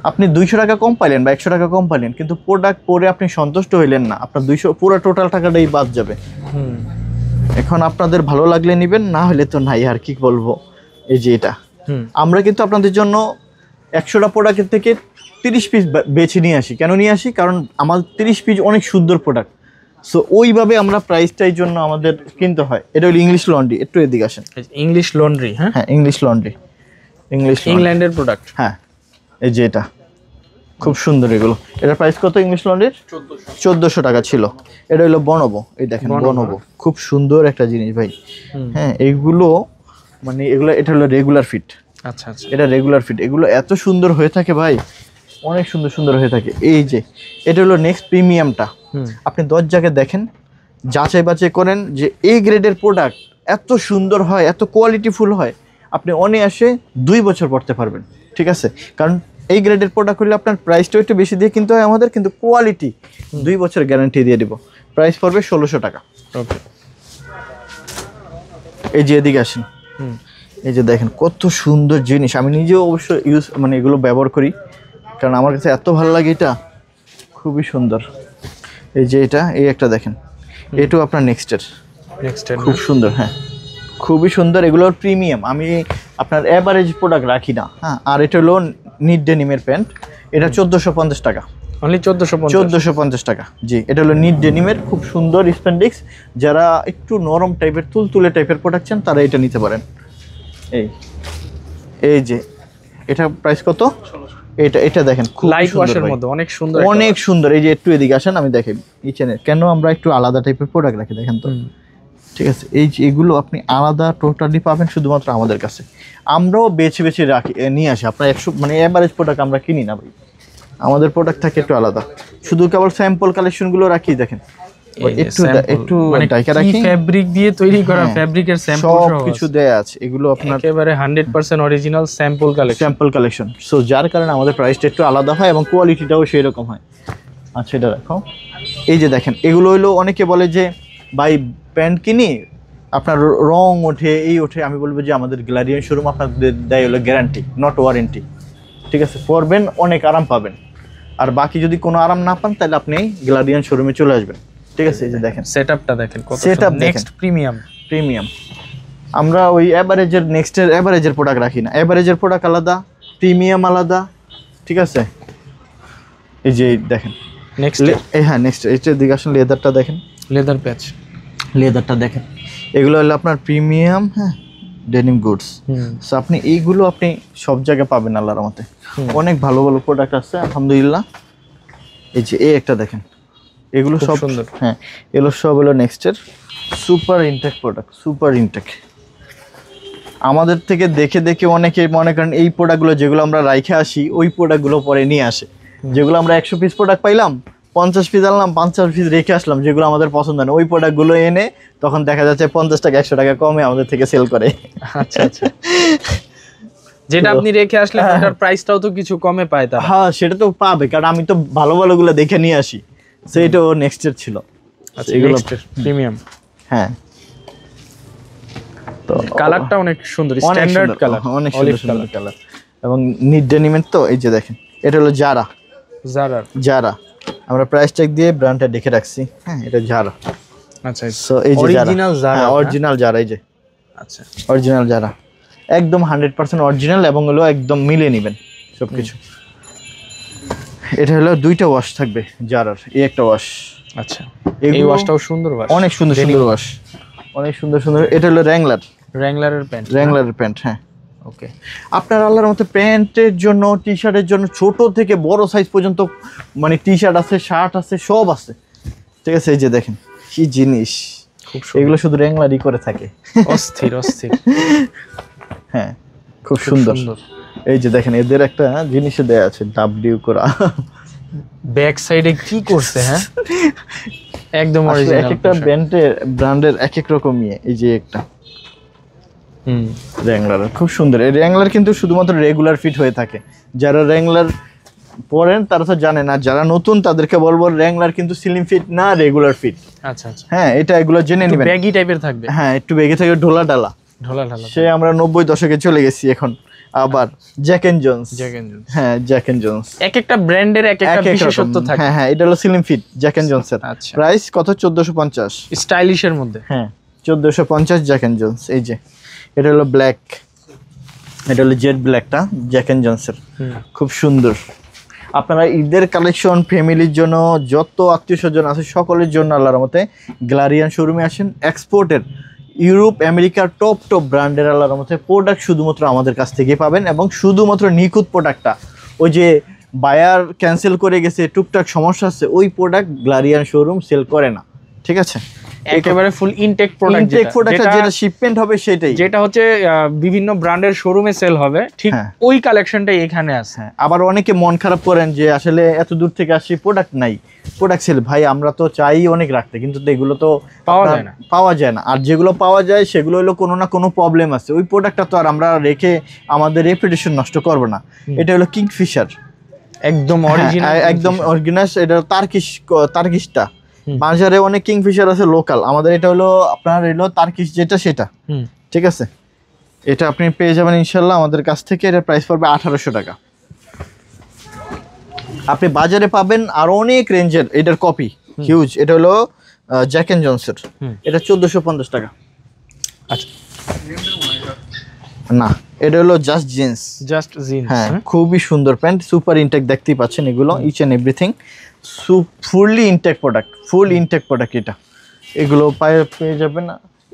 আপনি 200 টাকা কম পাইলেন বা 100 টাকা কম পাইলেন, কিন্তু প্রোডাক্ট পরে আপনি সন্তুষ্ট হইলেন না, আপনার 200 পুরো টোটাল টাকাটাই বাদ যাবে। এখন আপনাদের ভালো লাগলে নেবেন, না হলে তো নাই, আর কি বলবো। এই যে এটা আমরা কিন্তু আপনাদের জন্য 100টা প্রোডাক্টের থেকে 30 পিস বেছে নিয়ে আসি। কেন নিয়ে আসি? কারণ আমার 30 পিস অনেক সুন্দর প্রোডাক্ট, সো ওইভাবে আমরা প্রাইসটাই জন্য আমাদের কিনতে হয়। এটা হলো ইংলিশ লন্ড্রি, একটু এদিকে আসেন। ইংলিশ লন্ড্রি, হ্যাঁ হ্যাঁ ইংলিশ লন্ড্রি, ইংল্যান্ডের প্রোডাক্ট। হ্যাঁ এই যে এটা খুব সুন্দর। এগুলো এটার প্রাইস কত ইংলিশ লন্ড্রির? 1400 টাকা ছিল। এটা হলো বনবো, এই দেখেন বনবো, খুব সুন্দর একটা জিনিস ভাই। হ্যাঁ এইগুলো মানে এগুলো, এটা হলো রেগুলার ফিট। আচ্ছা আচ্ছা, এটা রেগুলার ফিট, এগুলো এত সুন্দর হয়ে থাকে ভাই, অনেক সুন্দর সুন্দর হয়ে থাকে। এই যে এটা হলো নেক্সট প্রিমিয়ামটা, আপনি 10 জায়গায় দেখেন, যাচাই বাছাই করেন যে এই গ্রেডের প্রোডাক্ট এত সুন্দর হয়, এত কোয়ালিটিফুল হয়, আপনি অনায়াসে 2 বছর পড়তে পারবেন। ঠিক আছে, কারণ এই গ্রেডের প্রোডাক্ট হলে আপনার প্রাইসটা একটু বেশি দিয়ে কিনতে হয় আমাদের, কিন্তু কোয়ালিটি 2 বছর গ্যারান্টি দিয়ে দিব। প্রাইস পড়বে 1600 টাকা। ওকে, এই যে এদিকে আসেন, এই যে দেখেন কত সুন্দর জিনিস। আমি নিজেও অবশ্য মানে এগুলো ব্যবহার করি, কারণ আমার কাছে এত ভালো লাগে, এটা খুবই সুন্দর। এই যে এটা, এই একটা দেখেন, এটাও আপনার নেক্সটের খুব সুন্দর। হ্যাঁ খুবই সুন্দর, এগুলোর প্রিমিয়াম। আমি আপনার অ্যাভারেজ প্রোডাক্ট রাখি না। হ্যাঁ, আর এটা হলো নিট ডেনিমের প্যান্ট, এটা 1450 টাকা, অনলি 1450 টাকা। জি, এটা হলো নিট ডেনিমের খুব সুন্দর স্প্যান্ডেক্স। যারা একটু নরম টাইপের, তুলতুলে টাইপের প্রোডাক্ট চান, তারা এটা নিতে পারেন। এই যে এটা প্রাইস কত? এটা দেখেন খুব লাইট ওয়াশের মধ্যে অনেক সুন্দর, অনেক সুন্দর। এই যে একটু এদিকে আসেন, আমি দেখাই কিচেনে কেন আমরা একটু আলাদা টাইপের প্রোডাক্ট রাখি, দেখেন তো। ঠিক আছে, এই যে এগুলো আপনি আলাদা টোটালি পাবেন শুধুমাত্র আমাদের কাছে। আমরাও বেছে বেছে রাখি, নিয়ে আসি। আপনার 100 মানে এভারেজ প্রোডাক্ট আমরা কিনি না ভাই, আমাদের প্রোডাক্ট থাকে একটু আলাদা। শুধু কেবল স্যাম্পল কালেকশনগুলো রাখি, দেখেন একটু মানে ডাইকা রাখি, ফেব্রিক দিয়ে তৈরি করা, ফেব্রিকের স্যাম্পল সব কিছু দেয়া আছে। এগুলো আপনার একেবারে 100% অরিজিনাল স্যাম্পল কালেকশন। সো যার কারণে আমাদের প্রাইসটা একটু আলাদা হয় এবং কোয়ালিটিটাও সেই রকম হয়। আচ্ছা এটা দেখো, এই যে দেখেন, এগুলো হলো অনেকে বলে যে ভাই প্যান্ট কিনি আপনার রং ওঠে, এই ওঠে। আমি বলবো যে আমাদের গ্যালারিয়ান শোরুম আপনাদের দেয় হলো গ্যারান্টি, নট ওয়ারেন্টি। ঠিক আছে, পরবেন অনেক আরাম পাবেন, আর বাকি যদি কোনো আরাম না পান তাহলে আপনি গ্যালারিয়ান শোরুমে চলে আসবেন। ঠিক আছে, এই যে দেখেন সেটআপটা দেখেন, কত সেটআপ নেক্সট প্রিমিয়াম। আমরা ওই অ্যাভারেজের নেক্সটের অ্যাভারেজের প্রোডাক্ট রাখি না, অ্যাভারেজের প্রোডাক্ট আলাদা, প্রিমিয়াম আলাদা। ঠিক আছে, এই যে দেখেন নেক্সট, হ্যাঁ নেক্সট এইটার দিকে আসেন, লেদারটা দেখেন, লেদার প্যাচ, লেদারটা দেখেন। এগুলো হলো আপনার প্রিমিয়াম, হ্যাঁ ডেনিম গুডস। সো আপনি এইগুলো আপনি সব জায়গায় পাবেন আল্লাহর রহমতে। অনেক ভালো ভালো প্রোডাক্ট আছে আলহামদুলিল্লাহ। এই যে এই একটা দেখেন, এগুলো সব সুন্দর। হ্যাঁ এগুলো সব হলো নেক্সটের super intact product, super intake. আমাদের থেকে দেখে দেখে অনেকে মনে করেন এই প্রোডাক্টগুলো যেগুলো আমরা রাইখে আসি, ওই প্রোডাক্টগুলো পরে নিয়ে আসে। যেগুলো আমরা 100 পিস প্রোডাক্ট পাইলাম, 50 পিস আনলাম, 50 পিস রেখে আসলাম, যেগুলো আমাদের পছন্দ না, ওই প্রোডাক্টগুলো এনে তখন দেখা যাচ্ছে 50 টাকা 100 টাকা কমে আমাদের থেকে সেল করে। আচ্ছা আচ্ছা, যেটা আপনি রেখে আসলে ওটার প্রাইসটাও তো কিছু কমে পায় তারা। হ্যাঁ সেটা তো পাবে, কারণ আমি তো ভালো ভালোগুলো দেখে নিয়ে আসি। সেইটাও নেক্সটের ছিল। আচ্ছা, এগুলো প্রিমিয়াম। হ্যাঁ, তো কালারটা অনেক সুন্দর, স্ট্যান্ডার্ড কালার, অনেক সুন্দর কালার এবং নিট ডেনিমের। তো এই যে দেখেন, এটা হলো জারা। আমরা প্রাইস ট্যাগ দিয়ে ব্র্যান্ডটা দেখে রাখছি। হ্যাঁ এটা জারা। আচ্ছা, সো এই যে অরিজিনাল জারা, অরিজিনাল জারা। এই যে আচ্ছা, অরিজিনাল জারা, একদম 100% অরিজিনাল এবং হলো একদম মিলে নেবেন সবকিছু। এটা হলো 2টা ওয়াশ থাকবে জারার, এই একটা ওয়াশ। আচ্ছা, এই ওয়াশটাও সুন্দর ওয়াশ, অনেক সুন্দর সুন্দর ওয়াশ, অনেক সুন্দর সুন্দর। এটা হলো র্যাংলারের প্যান্ট। হ্যাঁ ওকে। আপনার আল্লাহর মতো প্যান্টের জন্য, টি শার্টের জন্য ছোট থেকে বড় সাইজ পর্যন্ত, মানে টি শার্ট আছে, শার্ট আছে, সব আছে। ঠিক আছে, এই যে দেখেন কি জিনিস, খুব এগুলো শুধু র্যাংলারই করে থাকে, অস্থির। হ্যাঁ খুব সুন্দর। এই যে দেখেন, এদের একটা জিনিসে দেয়া আছে ডাব্লিউ করা, ব্যাক সাইডে কি করছে। হ্যাঁ একদম অরিজিনাল, একটা ব্র্যান্ডের এক এক রকম ইয়ে। এই যে একটা র্যাংলার খুব সুন্দর। এই র্যাংলার কিন্তু শুধুমাত্র রেগুলার ফিট হয়ে থাকে। যারা র্যাংলার পরেন তারা তো জানে না, যারা নতুন তাদেরকে বলবো র্যাংলার কিন্তু স্লিম ফিট না, রেগুলার ফিট। আচ্ছা আচ্ছা, হ্যাঁ, এটা এগুলো জেনে নেবেন। ব্যাগি টাইপের থাকবে। হ্যাঁ, একটু বেগে থেকে ঢোলা ডালা। ঢোলা ঢালা সে আমরা 90 দশকে চলে গেছি এখন। আবার জ্যাক এন্ড জোন্স। হ্যাঁ, জ্যাক এন্ড জোন্স। এক একটা ব্র্যান্ডের এক একটা বিশেষত্ব থাকে। হ্যাঁ হ্যাঁ, এটা হলো slim fit Jack and Jones এর। আচ্ছা, প্রাইস কত? 1450। স্টাইলিশের মধ্যে। হ্যাঁ, 1450 জ্যাক এন্ড জোন্স। এই যে এটা হলো ব্ল্যাক, এটা হলো জেড ব্ল্যাকটা জ্যাক এন্ড জোন্সের, খুব সুন্দর। আপনারা ঈদের কালেকশন ফ্যামিলির জন্য যত আত্মীয় স্বজন আছে সকলের জন্য আল্লাহর রহমতে গ্যালারিয়ান শোরুমে আসেন। এক্সপোর্টের ইউরোপ আমেরিকার টপ টপ ব্র্যান্ডের আল্লাহর রহমতে প্রোডাক্ট শুধুমাত্র আমাদের কাছ থেকে পাবেন, এবং শুধুমাত্র নিখুঁত প্রোডাক্টটা, ওই যে বায়ার ক্যান্সেল করে গেছে, টুকটাক সমস্যা আছে, ওই প্রোডাক্ট গ্যালারিয়ান শোরুম সেল করে না। ঠিক আছে, একেবারে ফুল ইনটেক প্রোডাক্ট, ইনটেক প্রোডাক্ট যেটা শিপমেন্ট হবে সেটাই, যেটা হচ্ছে বিভিন্ন ব্র্যান্ডের শোরুমে সেল হবে, ঠিক ওই কালেকশনটাই এখানে আছে। আবার অনেকে মন খারাপ করেন যে আসলে এত দূর থেকে আসি, প্রোডাক্ট নাই, প্রোডাক্ট সেল। ভাই, আমরা তো চাই অনেক রাখতে, কিন্তু এগুলো তো পাওয়া যায় না। আর যেগুলো পাওয়া যায় সেগুলো হলো কোনো না কোনো প্রবলেম আছে, ওই প্রোডাক্টটা তো আর আমরা রেখে আমাদের রেপুটেশন নষ্ট করব না। এটা হলো কিংফিশার, একদম অরিজিনাল, একদম অরিজিনাল। এটা তার্কিশটা বাজারে অনেক কিংফিশার আছে লোকাল, আমাদের এটা হলো আপনার এলো তার্কিশ যেটা সেটা। ঠিক আছে, এটা আপনি পেয়ে যাবেন ইনশাল্লাহ আমাদের কাছ থেকে। এটার প্রাইস পড়বে 1800 টাকা। আপনি বাজারে পাবেন আর অনেক রেঞ্জের এটার কপি, হিউজ। এটা হলো জ্যাক এন্ড জোন্সের, এটা 1450 টাকা। আচ্ছা, না, এটা হলো জাস্ট জিন্স। হ্যাঁ, খুবই সুন্দর প্যান্ট, সুপার ইনটেক, দেখতেই পাচ্ছেন এগুলো each and everything fully intact product, full intact product. এটা এগুলো পেয়ে যাবেন।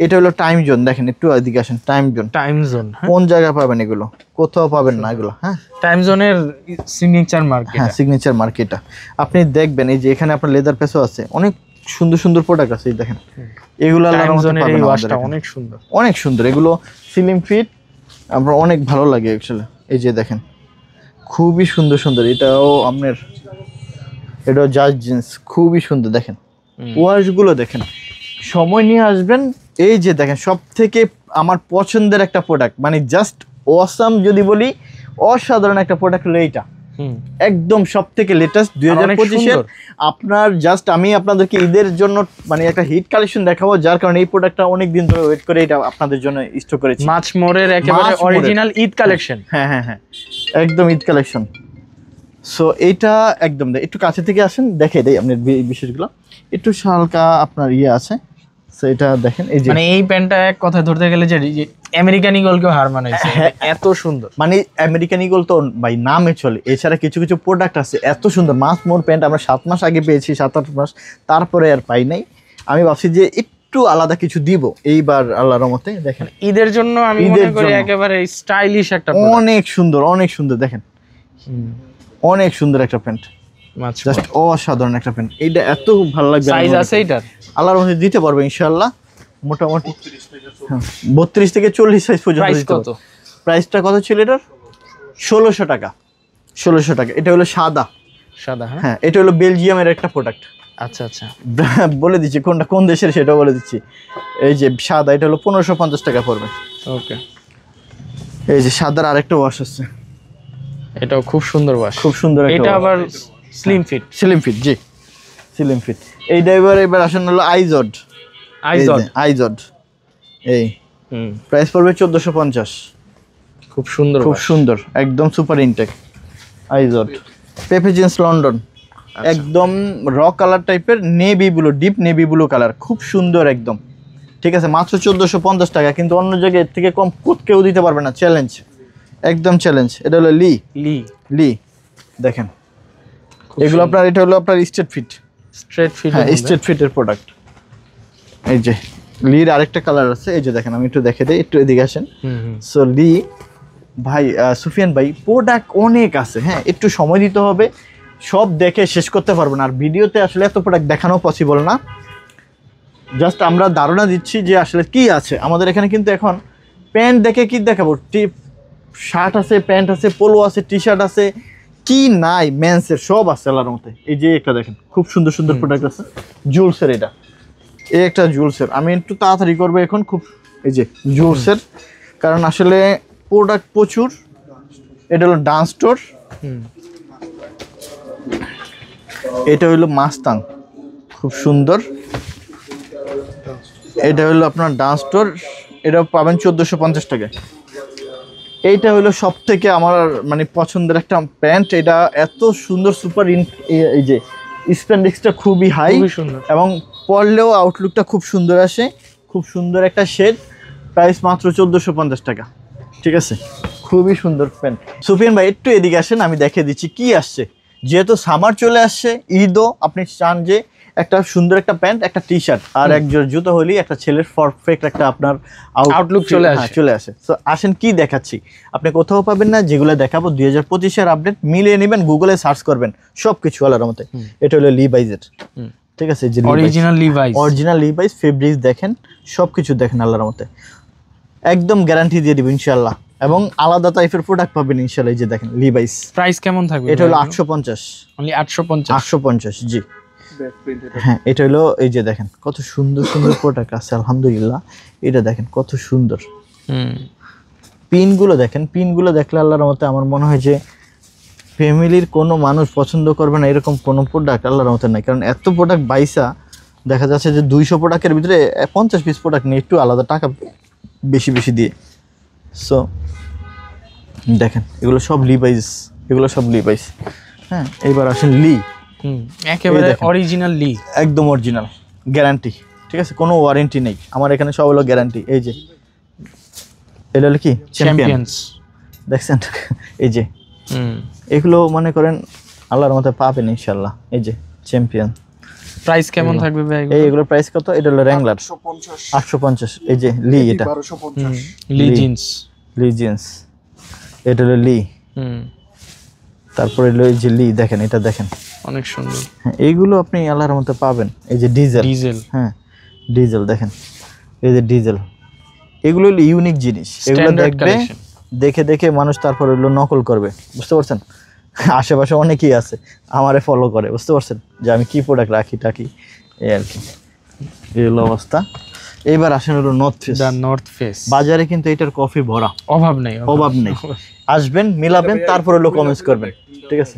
এটা হলো টাইম জোন, দেখেন একটু এদিকে আসেন। টাইম জোন কোন জায়গায় পাবেন? এগুলো কোথাও পাবেন না এগুলো। হ্যাঁ, টাইম জোনের সিগনেচার মার্কেট। হ্যাঁ, সিগনেচার মার্কেটটা আপনি দেখবেন। এই যে এখানে আপনার লেদার পেসও আছে, অনেক সুন্দর সুন্দর প্রোডাক্ট আছে। এই দেখেন এগুলো অনেক সুন্দর, অনেক সুন্দর। এগুলো স্লিম ফিট, আপনার অনেক ভালো লাগে অ্যাকচুয়ালি। এই যে দেখেন খুবই সুন্দর সুন্দর। এটাও আপনার, এটাও জাস্ট জিন্স, খুবই সুন্দর। দেখেন ওয়াশগুলো দেখেন, সময় নিয়ে আসবেন। এই যে দেখেন সব থেকে আমার পছন্দের একটা প্রোডাক্ট, মানে জাস্ট অসাম যদি বলি, অসাধারণ একটা প্রোডাক্ট হলো এইটা। একদম সব থেকে লেটেস্ট 2025-এর আপনার। জাস্ট আমি আপনাদেরকে ঈদের জন্য মানে একটা হিট কালেকশন দেখাবো, যার কারণে এই প্রোডাক্টটা অনেক দিন ধরে ওয়েট করে এটা আপনাদের জন্য স্টক করেছি। মাছমোরের একেবারে অরিজিনাল ঈদ কালেকশন। হ্যাঁ হ্যাঁ হ্যাঁ, একদম ঈদ কালেকশন। সো এইটা একদম একটু কাছে থেকে আসেন, দেখে দেই আপনার বিষয়গুলো। একটু হালকা আপনার ইয়ে আছে, সো এটা দেখেন। এই যে মানে এই প্যান্টটা এক কথা ধরতে গেলে যে আমেরিকান ঈগলকেও হার মানাইছে, এত সুন্দর। মানে আমেরিকান ঈগল তো ভাই নামে চলে, এছাড়া কিছু কিছু প্রোডাক্ট আছে এত সুন্দর। মাছমোর প্যান্ট আমরা 7 মাস আগে পেয়েছি, 7-8 মাস, তারপরে আর পাই নাই। আমি ভাবছি যে একটু আলাদা কিছু দিব এইবার আল্লাহর রহমতে। দেখেন ঈদের জন্য আমি মনে করি একেবারে স্টাইলিশ একটা, অনেক সুন্দর, অনেক সুন্দর। দেখেন অনেক সুন্দর একটা প্যান্ট, জাস্ট অসাধারণ একটা প্যান্ট। এইটা এত ভালো লাগবে। সাইজ আছে এটার, আল্লাহর রহমতে দিতে পারবো ইনশাআল্লাহ। মোটামুটি 32 থেকে 40 সাইজ পর্যন্ত দিতে পারবো। প্রাইসটা কত ছিল এটার? 1600 টাকা। 1600 টাকা। এটা হলো সাদা। হ্যাঁ, এটা হলো বেলজিয়ামের একটা প্রোডাক্ট। আচ্ছা আচ্ছা, বলে দিচ্ছি কোনটা কোন দেশের সেটা বলে দিচ্ছি। এই যে সাদা, এটা হলো 1550 টাকা পড়বে। ওকে, এই যে সাদার আরেকটা ওয়াশ আছে, এটাও খুব সুন্দর ওয়াশ, খুব সুন্দর। এটা আবার স্লিম ফিট। জি, স্লিম ফিট। এই ড্রাইভার এবার আসেন হলো আইজড। এই প্রাইস পড়বে 1450। খুব সুন্দর, খুব সুন্দর, একদম সুপার ইনটেক আইজড। পেপে জিন্স লন্ডন, একদম র কালার টাইপের, navy blue, deep navy blue colour, খুব সুন্দর একদম। ঠিক আছে, মাত্র 1450 টাকা। কিন্তু অন্য জায়গায় এর থেকে কম কেউ দিতে পারবে না, চ্যালেঞ্জ, একদম চ্যালেঞ্জ। এটা হলো লি দেখেন এগুলো আপনার। এটা হলো আপনার স্ট্রেট ফিট, হ্যাঁ স্ট্রেট ফিটের প্রোডাক্ট। এই যে লির আরেকটা কালার আছে, এই যে দেখেন, আমি একটু দেখে দিই, একটু এদিকে আসেন। সো লি ভাই, সুফিয়ান ভাই, প্রোডাক্ট অনেক আছে। হ্যাঁ, একটু সময় দিতে হবে, সব দেখে শেষ করতে পারবো না। আর ভিডিওতে আসলে এত প্রোডাক্ট দেখানো পসিবল না। জাস্ট আমরা ধারণা দিচ্ছি যে আসলে কি আছে আমাদের এখানে। কিন্তু এখন প্যান্ট দেখে কি দেখাবো? শার্ট আছে, প্যান্ট আছে, পোলো আছে, টি শার্ট আছে, কি নাই মেন্সের সব আছে আল্লাহর মতে। এই যে একটা দেখেন, খুব সুন্দর সুন্দর প্রোডাক্ট আছে। জুলসের, এটা এই একটা জুলসের। আমি একটু তাড়াতাড়ি করবো এখন, খুব এই যে জুলসের, কারণ আসলে প্রোডাক্ট প্রচুর। এটা হলো ডান্স স্টোর, এটা হলো মাস্তাং, খুব সুন্দর। এটা হলো আপনার ডান্সটোর, এটা পাবেন 1450 টাকায়। এইটা হলো সব থেকে আমার মানে পছন্দের একটা প্যান্ট। এটা এত সুন্দর সুপার এই যে স্প্যান্ডেক্সটা খুবই হাই খুবই সুন্দর। এবং পরলেও আউটলুকটা খুব সুন্দর আসে। খুব সুন্দর একটা শেড, প্রাইস মাত্র 1450 টাকা। ঠিক আছে, খুবই সুন্দর প্যান্ট। সুফিয়ান ভাই একটু এদিকে আসেন, আমি দেখিয়ে দিচ্ছি কি আসছে। যেহেতু সামার চলে আসছে, ঈদও, আপনি চান যে একটা সুন্দর একটা প্যান্ট, একটা টি শার্ট আর এক জোড়া জুতো হলেই একটা ছেলের পারফেক্ট একটা আপনার আউটলুক চলে আসে। তো আসেন কি দেখাচ্ছি, আপনি কোথাও পাবেন না যেগুলো দেখাবো। 2025-এর আপডেট মিলিয়ে নেবেন, গুগলে সার্চ করবেন, সবকিছু আলার মতে। এটা হলো লিভাইজের, ঠিক আছে, যে অরিজিনাল লিভাইস ফেব্রিক্স দেখেন, সবকিছু দেখেন আল্লাহর মতে, একদম গ্যারান্টি দিয়ে দিব ইনশাআল্লাহ। এবং আলাদা টাইপের প্রোডাক্ট পাবেন ইনশাআল্লাহ। এই যে দেখেন লিভাইস, প্রাইস কেমন থাকবে? এটা হলো 850, অনলি 850। 850 জি। হ্যাঁ, এটা হলো এই যে দেখেন কত সুন্দর সুন্দর প্রোডাক্ট আছে আলহামদুলিল্লাহ। এটা দেখেন কত সুন্দর, পিনগুলো দেখেন, পিনগুলো দেখলে আল্লাহর মতে আমার মনে হয় যে ফ্যামিলির কোনো মানুষ পছন্দ করবে না এরকম কোনো প্রোডাক্ট আল্লাহর মতে নাই। কারণ এত প্রোডাক্ট বাইসা দেখা যাচ্ছে যে 200 প্রোডাক্টের ভিতরে 50 পিস প্রোডাক্ট নিয়ে একটু আলাদা টাকা বেশি বেশি দিয়ে। সো দেখেন এগুলো সব লিভাইস, এগুলো সব লিভাইস। হ্যাঁ, এইবার আসেন লি, একেবারে অরিজিনাল লি, একদম অরিজিনাল, গ্যারান্টি। ঠিক আছে, কোনো ওয়ারেন্টি নেই আমার এখানে, সব হলো গ্যারান্টি। এই যে এটা হলো কি চ্যাম্পিয়ন্স, দেখছেন? এই যে এগুলো মনে করেন আল্লাহর মতে পাবেন ইনশাআল্লাহ। এই যে চ্যাম্পিয়ন, প্রাইস কেমন থাকবে ভাই? এইগুলো প্রাইস কত? এটা হলো র্যাঙ্গলার 850। এই যে লি, এটা লি জিন্স, লি জিন্স, এটা হলো লি। তারপরে হলো এই যে লি, দেখেন এটা দেখেন অনেক সুন্দর। হ্যাঁ, এইগুলো আপনি আল্লাহর মতে পাবেন। এই যে ডিজেল, হ্যাঁ ডিজেল দেখেন, এই যে ডিজেল, এগুলো হলো ইউনিক জিনিস। এগুলো দেখবে, দেখে দেখে মানুষ তারপর হলো নকল করবে, বুঝতে পারছেন? আশেপাশে অনেকেই আছে আমারে ফলো করে, বুঝতে পারছেন যে আমি কি প্রোডাক্ট রাখি টাকি, এই আর কি, এই হলো অবস্থা। এইবার আসেন হলো নর্থ ফেস। বাজারে কিন্তু এটার কফি ভরা, অভাব নেই। আসবেন, মিলাবেন, তারপর হলো কমেন্টস করবেন। ঠিক আছে,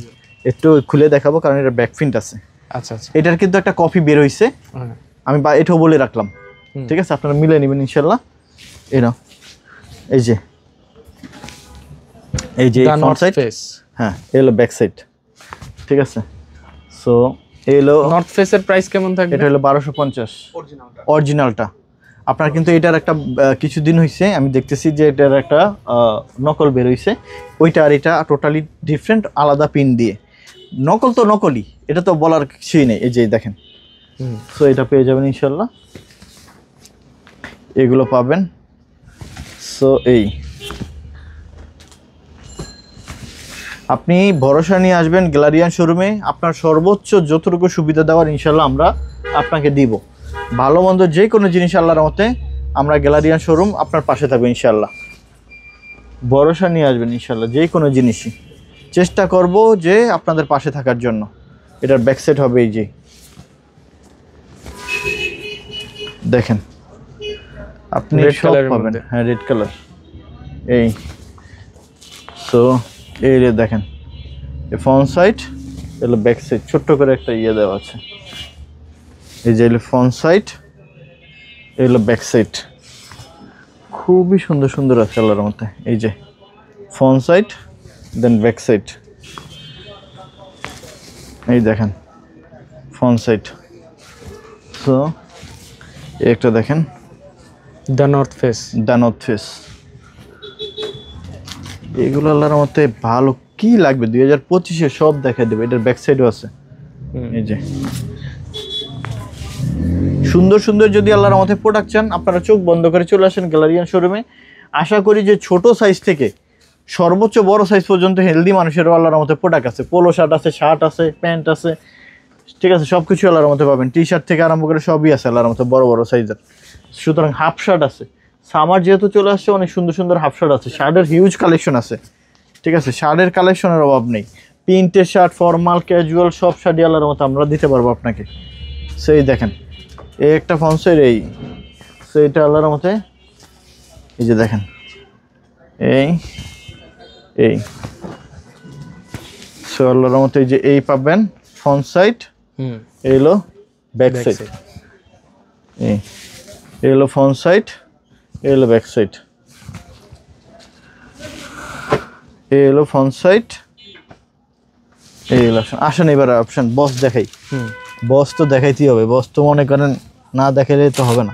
একটু খুলে দেখাবো কারণ এটা ব্যাকপ্রিন্ট আছে। আচ্ছা আচ্ছা, এটার কিন্তু একটা কফি বের হইছে, আমি এটাও বলে রাখলাম। ঠিক আছে, আপনারা মিলে নেবেন ইনশাল্লাহ। এরা এই যে ফ্রন্ট সাইড, হ্যাঁ এই হলো ব্যাক সাইড। ঠিক আছে, সো এই হলো নর্থ ফেসের প্রাইস কেমন থাকবে? এটা হলো 1250 অরিজিনালটা। আপনার কিন্তু এটার একটা কিছুদিন হয়েছে আমি দেখতেছি যে এটার একটা নকল বের হইছে, ওইটা আর এটা টোটালি ডিফারেন্ট, আলাদা পিন দিয়ে। নকল তো নকলই, এটা তো বলার কিছুই নেই। এই যে দেখেন, সো এটা পেয়ে যাবেন ইনশাল্লাহ, এগুলো পাবেন। সো এই আপনি ভরসা নিয়ে আসবেন গ্যালারিয়ান শোরুমে, আপনার সর্বোচ্চ যতটুকু সুবিধা দেওয়ার ইনশাল্লাহ আমরা আপনাকে দিব। ভালো মন্দ যে কোনো জিনিস আল্লাহর মতে আমরা গ্যালারিয়ান শোরুম আপনার পাশে থাকবো ইনশাল্লাহ। ভরসা নিয়ে আসবেন ইনশাল্লাহ, যে কোনো জিনিসই চেষ্টা করব যে আপনাদের পাশে থাকার জন্য। এটার ব্যাক সাইড হবে এই যে দেখেন, আপনি সব পাবেন। হ্যাঁ, রেড কালার। এই সো এই দেখেন, এই ফ্রন্ট সাইড, এলো ব্যাক সাইড, ছোট্ট করে একটা ইয়ে দেওয়া আছে। এই যে এলো ফ্রন্ট সাইড, এলো ব্যাক সাইড, খুবই সুন্দর সুন্দর আছে আল্লাহর মতে। এই যে front side, then back side, এই দেখেন ফ্রন্ট সাইড। সো একটা দেখেন দ্য নর্থ ফেস। এগুলো আল্লাহর মতে ভালো, কি লাগবে 2025-এ সব দেখা দেবে। এটার ব্যাক সাইডও আছে। এই যে সুন্দর সুন্দর যদি আল্লাহর মতে প্রোডাক্ট চান, আপনারা চোখ বন্ধ করে চলে আসেন গ্যালারিয়ান শোরুমে। আশা করি যে ছোট সাইজ থেকে সর্বোচ্চ বড় সাইজ পর্যন্ত হেলদি মানুষেরও আল্লাহর মতে প্রোডাক্ট আছে। পোলো শার্ট আছে, শার্ট আছে, প্যান্ট আছে, ঠিক আছে, সব কিছু আল্লাহর মতে পাবেন। টি শার্ট থেকে আরম্ভ করে সবই আছে আল্লাহর মতে, বড় বড় সাইজের। সুতরাং হাফ শার্ট আছে, সামার যেহেতু চলে আসছে, অনেক সুন্দর সুন্দর হাফ শার্ট আছে। শার্টের হিউজ কালেকশন আছে, ঠিক আছে, শার্টের কালেকশনের অভাব নেই। প্রিন্টের শার্ট, ফর্মাল, ক্যাজুয়াল, সব শার্টই আল্লাহর মতো আমরা দিতে পারবো আপনাকে। সেই দেখেন এই একটা ফন্সের, এই সেইটা আল্লাহর মতে, এই যে দেখেন এই সো আল্লাহর মতো এই যে এই পাবেন ফ্রন্ট সাইড, এই হলো ব্যাক সাইড। এই হলো ফ্রন্ট সাইড, এই হলো ব্যাক সাইড। এই হলো ফ্রন্ট সাইড, এই হলো আসেন এবার অপশন বস দেখাই। বস তো দেখাইতেই হবে, বস তো মনে করেন না দেখাইলে তো হবে না।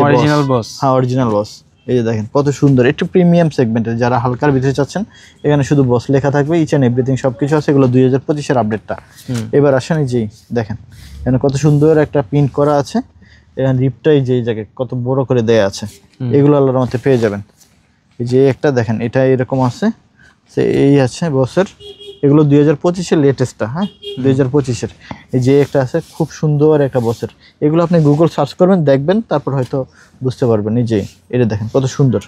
অরিজিনাল বস। হ্যাঁ অরিজিনাল বস। এই যে দেখেন কত সুন্দর, একটু প্রিমিয়াম সেগমেন্টের, যারা হালকার ভিতরে চাচ্ছেন এখানে শুধু বস লেখা থাকবে, ইচ অ্যান্ড এভরিথিং সবকিছু আছে। এগুলো 2025-এর আপডেটটা। এবার আসেন এই যে দেখেন এখানে কত সুন্দর একটা প্রিন্ট করা আছে, এখানে রিপটাই যে এই জায়গায় কত বড় করে দেয়া আছে, এগুলো আল্লাহর মধ্যে পেয়ে যাবেন। এই যে একটা দেখেন এটা এরকম আছে, এই আছে বসের, এগুলো 2025-এর লেটেস্টটা। হ্যাঁ 2025-এর এই যে একটা আছে খুব সুন্দর একটা বসের, এগুলো আপনি গুগল সার্চ করবেন দেখবেন, তারপর হয়তো বুঝতে পারবেন। এই যে এটা দেখেন কত সুন্দর,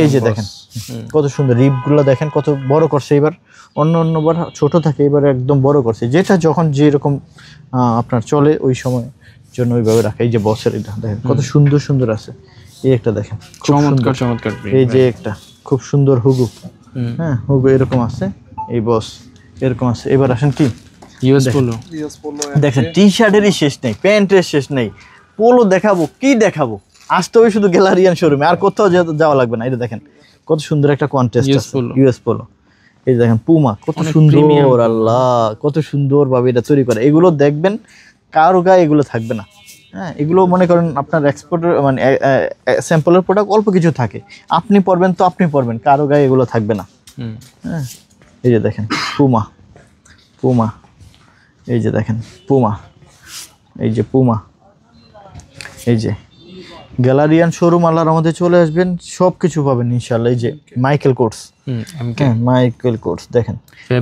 এই যে দেখেন কত সুন্দর রিপগুলো দেখেন কত বড় করছে এবার, অন্যবার ছোট থাকে, এবার একদম বড় করছে, যেটা যখন যেরকম আপনার চলে ওই সময় জন্য ওইভাবে রাখে। এই যে বসের এটা দেখেন কত সুন্দর সুন্দর আছে, এই একটা দেখেন চমৎকার চমৎকার, এই যে একটা খুব সুন্দর হুগু। হ্যাঁ হুগু এরকম আছে, এই বস এরকম আছে। এবার আসেন কি ইউএস পোলো দেখেন, টি শার্টেরই শেষ নেই, প্যান্টের শেষ নেই, পোলো দেখাবো কি দেখাবো, আসতে হবে শুধু গ্যালারিয়ান শোরুমে, আর কোথাও যাওয়া লাগবে না। এটা দেখেন কত সুন্দর একটা কন্টেস্ট আছে, ইউএস পোলো। এই যে দেখেন পুমা কত সুন্দর, আল্লাহ কত সুন্দর ভাবে এটা তৈরি করে। এগুলো দেখবেন কারো গায়ে এগুলো থাকবে না। হ্যাঁ এগুলো মনে করেন আপনার এক্সপোর্টের মানে স্যাম্পলের প্রোডাক্ট অল্প কিছু থাকে, আপনি পরবেন তো আপনি পরবেন, কারো গায়ে এগুলো থাকবে না। হ্যাঁ এই যে দেখেন পুমা, পুমা এই যে দেখেন পুমা, এই যে পুমা, এই যে গ্যালারিয়ান শোরুম আল্লাহর রহমতে চলে আসবেন, সব কিছু পাবেন ইনশাআল্লাহ। এই যে মাইকেল কোর্স, মাইকেল কোর্স দেখেন,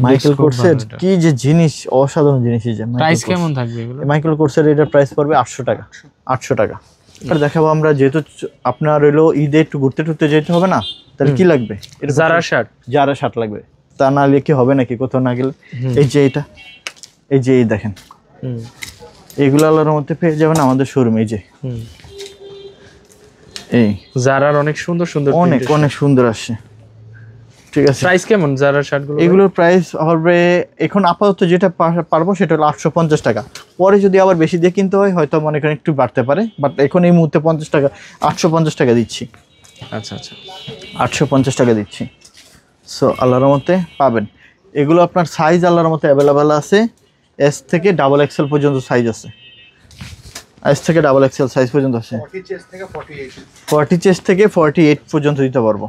মাইকেল কোর্সের কি যে জিনিস, অসাধারণ জিনিস। এই যে প্রাইস কেমন থাকবে এগুলো? মাইকেল কোর্সের এটার প্রাইস পড়বে 800 টাকা, 800 টাকা। আর দেখাবো আমরা, যেহেতু আপনার হলো ঈদে একটু ঘুরতে টুরতে যেতে হবে না, তাহলে কি লাগবে? জারা শার্ট, জারা শার্ট লাগবে, তা না হলে কি হবে নাকি কোথাও না গেলে। এই যে এটা, এই যে এই দেখেন এইগুলো আল্লাহর মধ্যে পেয়ে যাবেন আমাদের শোরুমে। এই যে এই জারার অনেক সুন্দর সুন্দর, অনেক অনেক সুন্দর আসছে। ঠিক আছে, প্রাইস কেমন জারার শার্টগুলো? এগুলোর প্রাইস হবে এখন আপাতত যেটা পারবো সেটা হলো 850 টাকা। পরে যদি আবার বেশি দিয়ে কিনতে হয় হয়তো মনে করেন একটু বাড়তে পারে, বাট এখন এই মুহূর্তে 50 টাকা, 850 টাকা দিচ্ছি। আচ্ছা আচ্ছা 850 টাকা দিচ্ছি। সো আল্লাহর রহমতে পাবেন এগুলো। আপনার সাইজ আল্লাহর রহমতে অ্যাভেলেবেল আছে, এস থেকে ডাবল এক্সেল পর্যন্ত সাইজ আছে, এস থেকে ডাবল এক্সেল সাইজ পর্যন্ত আছে। 40 চেস্ট থেকে 48 পর্যন্ত দিতে পারবো,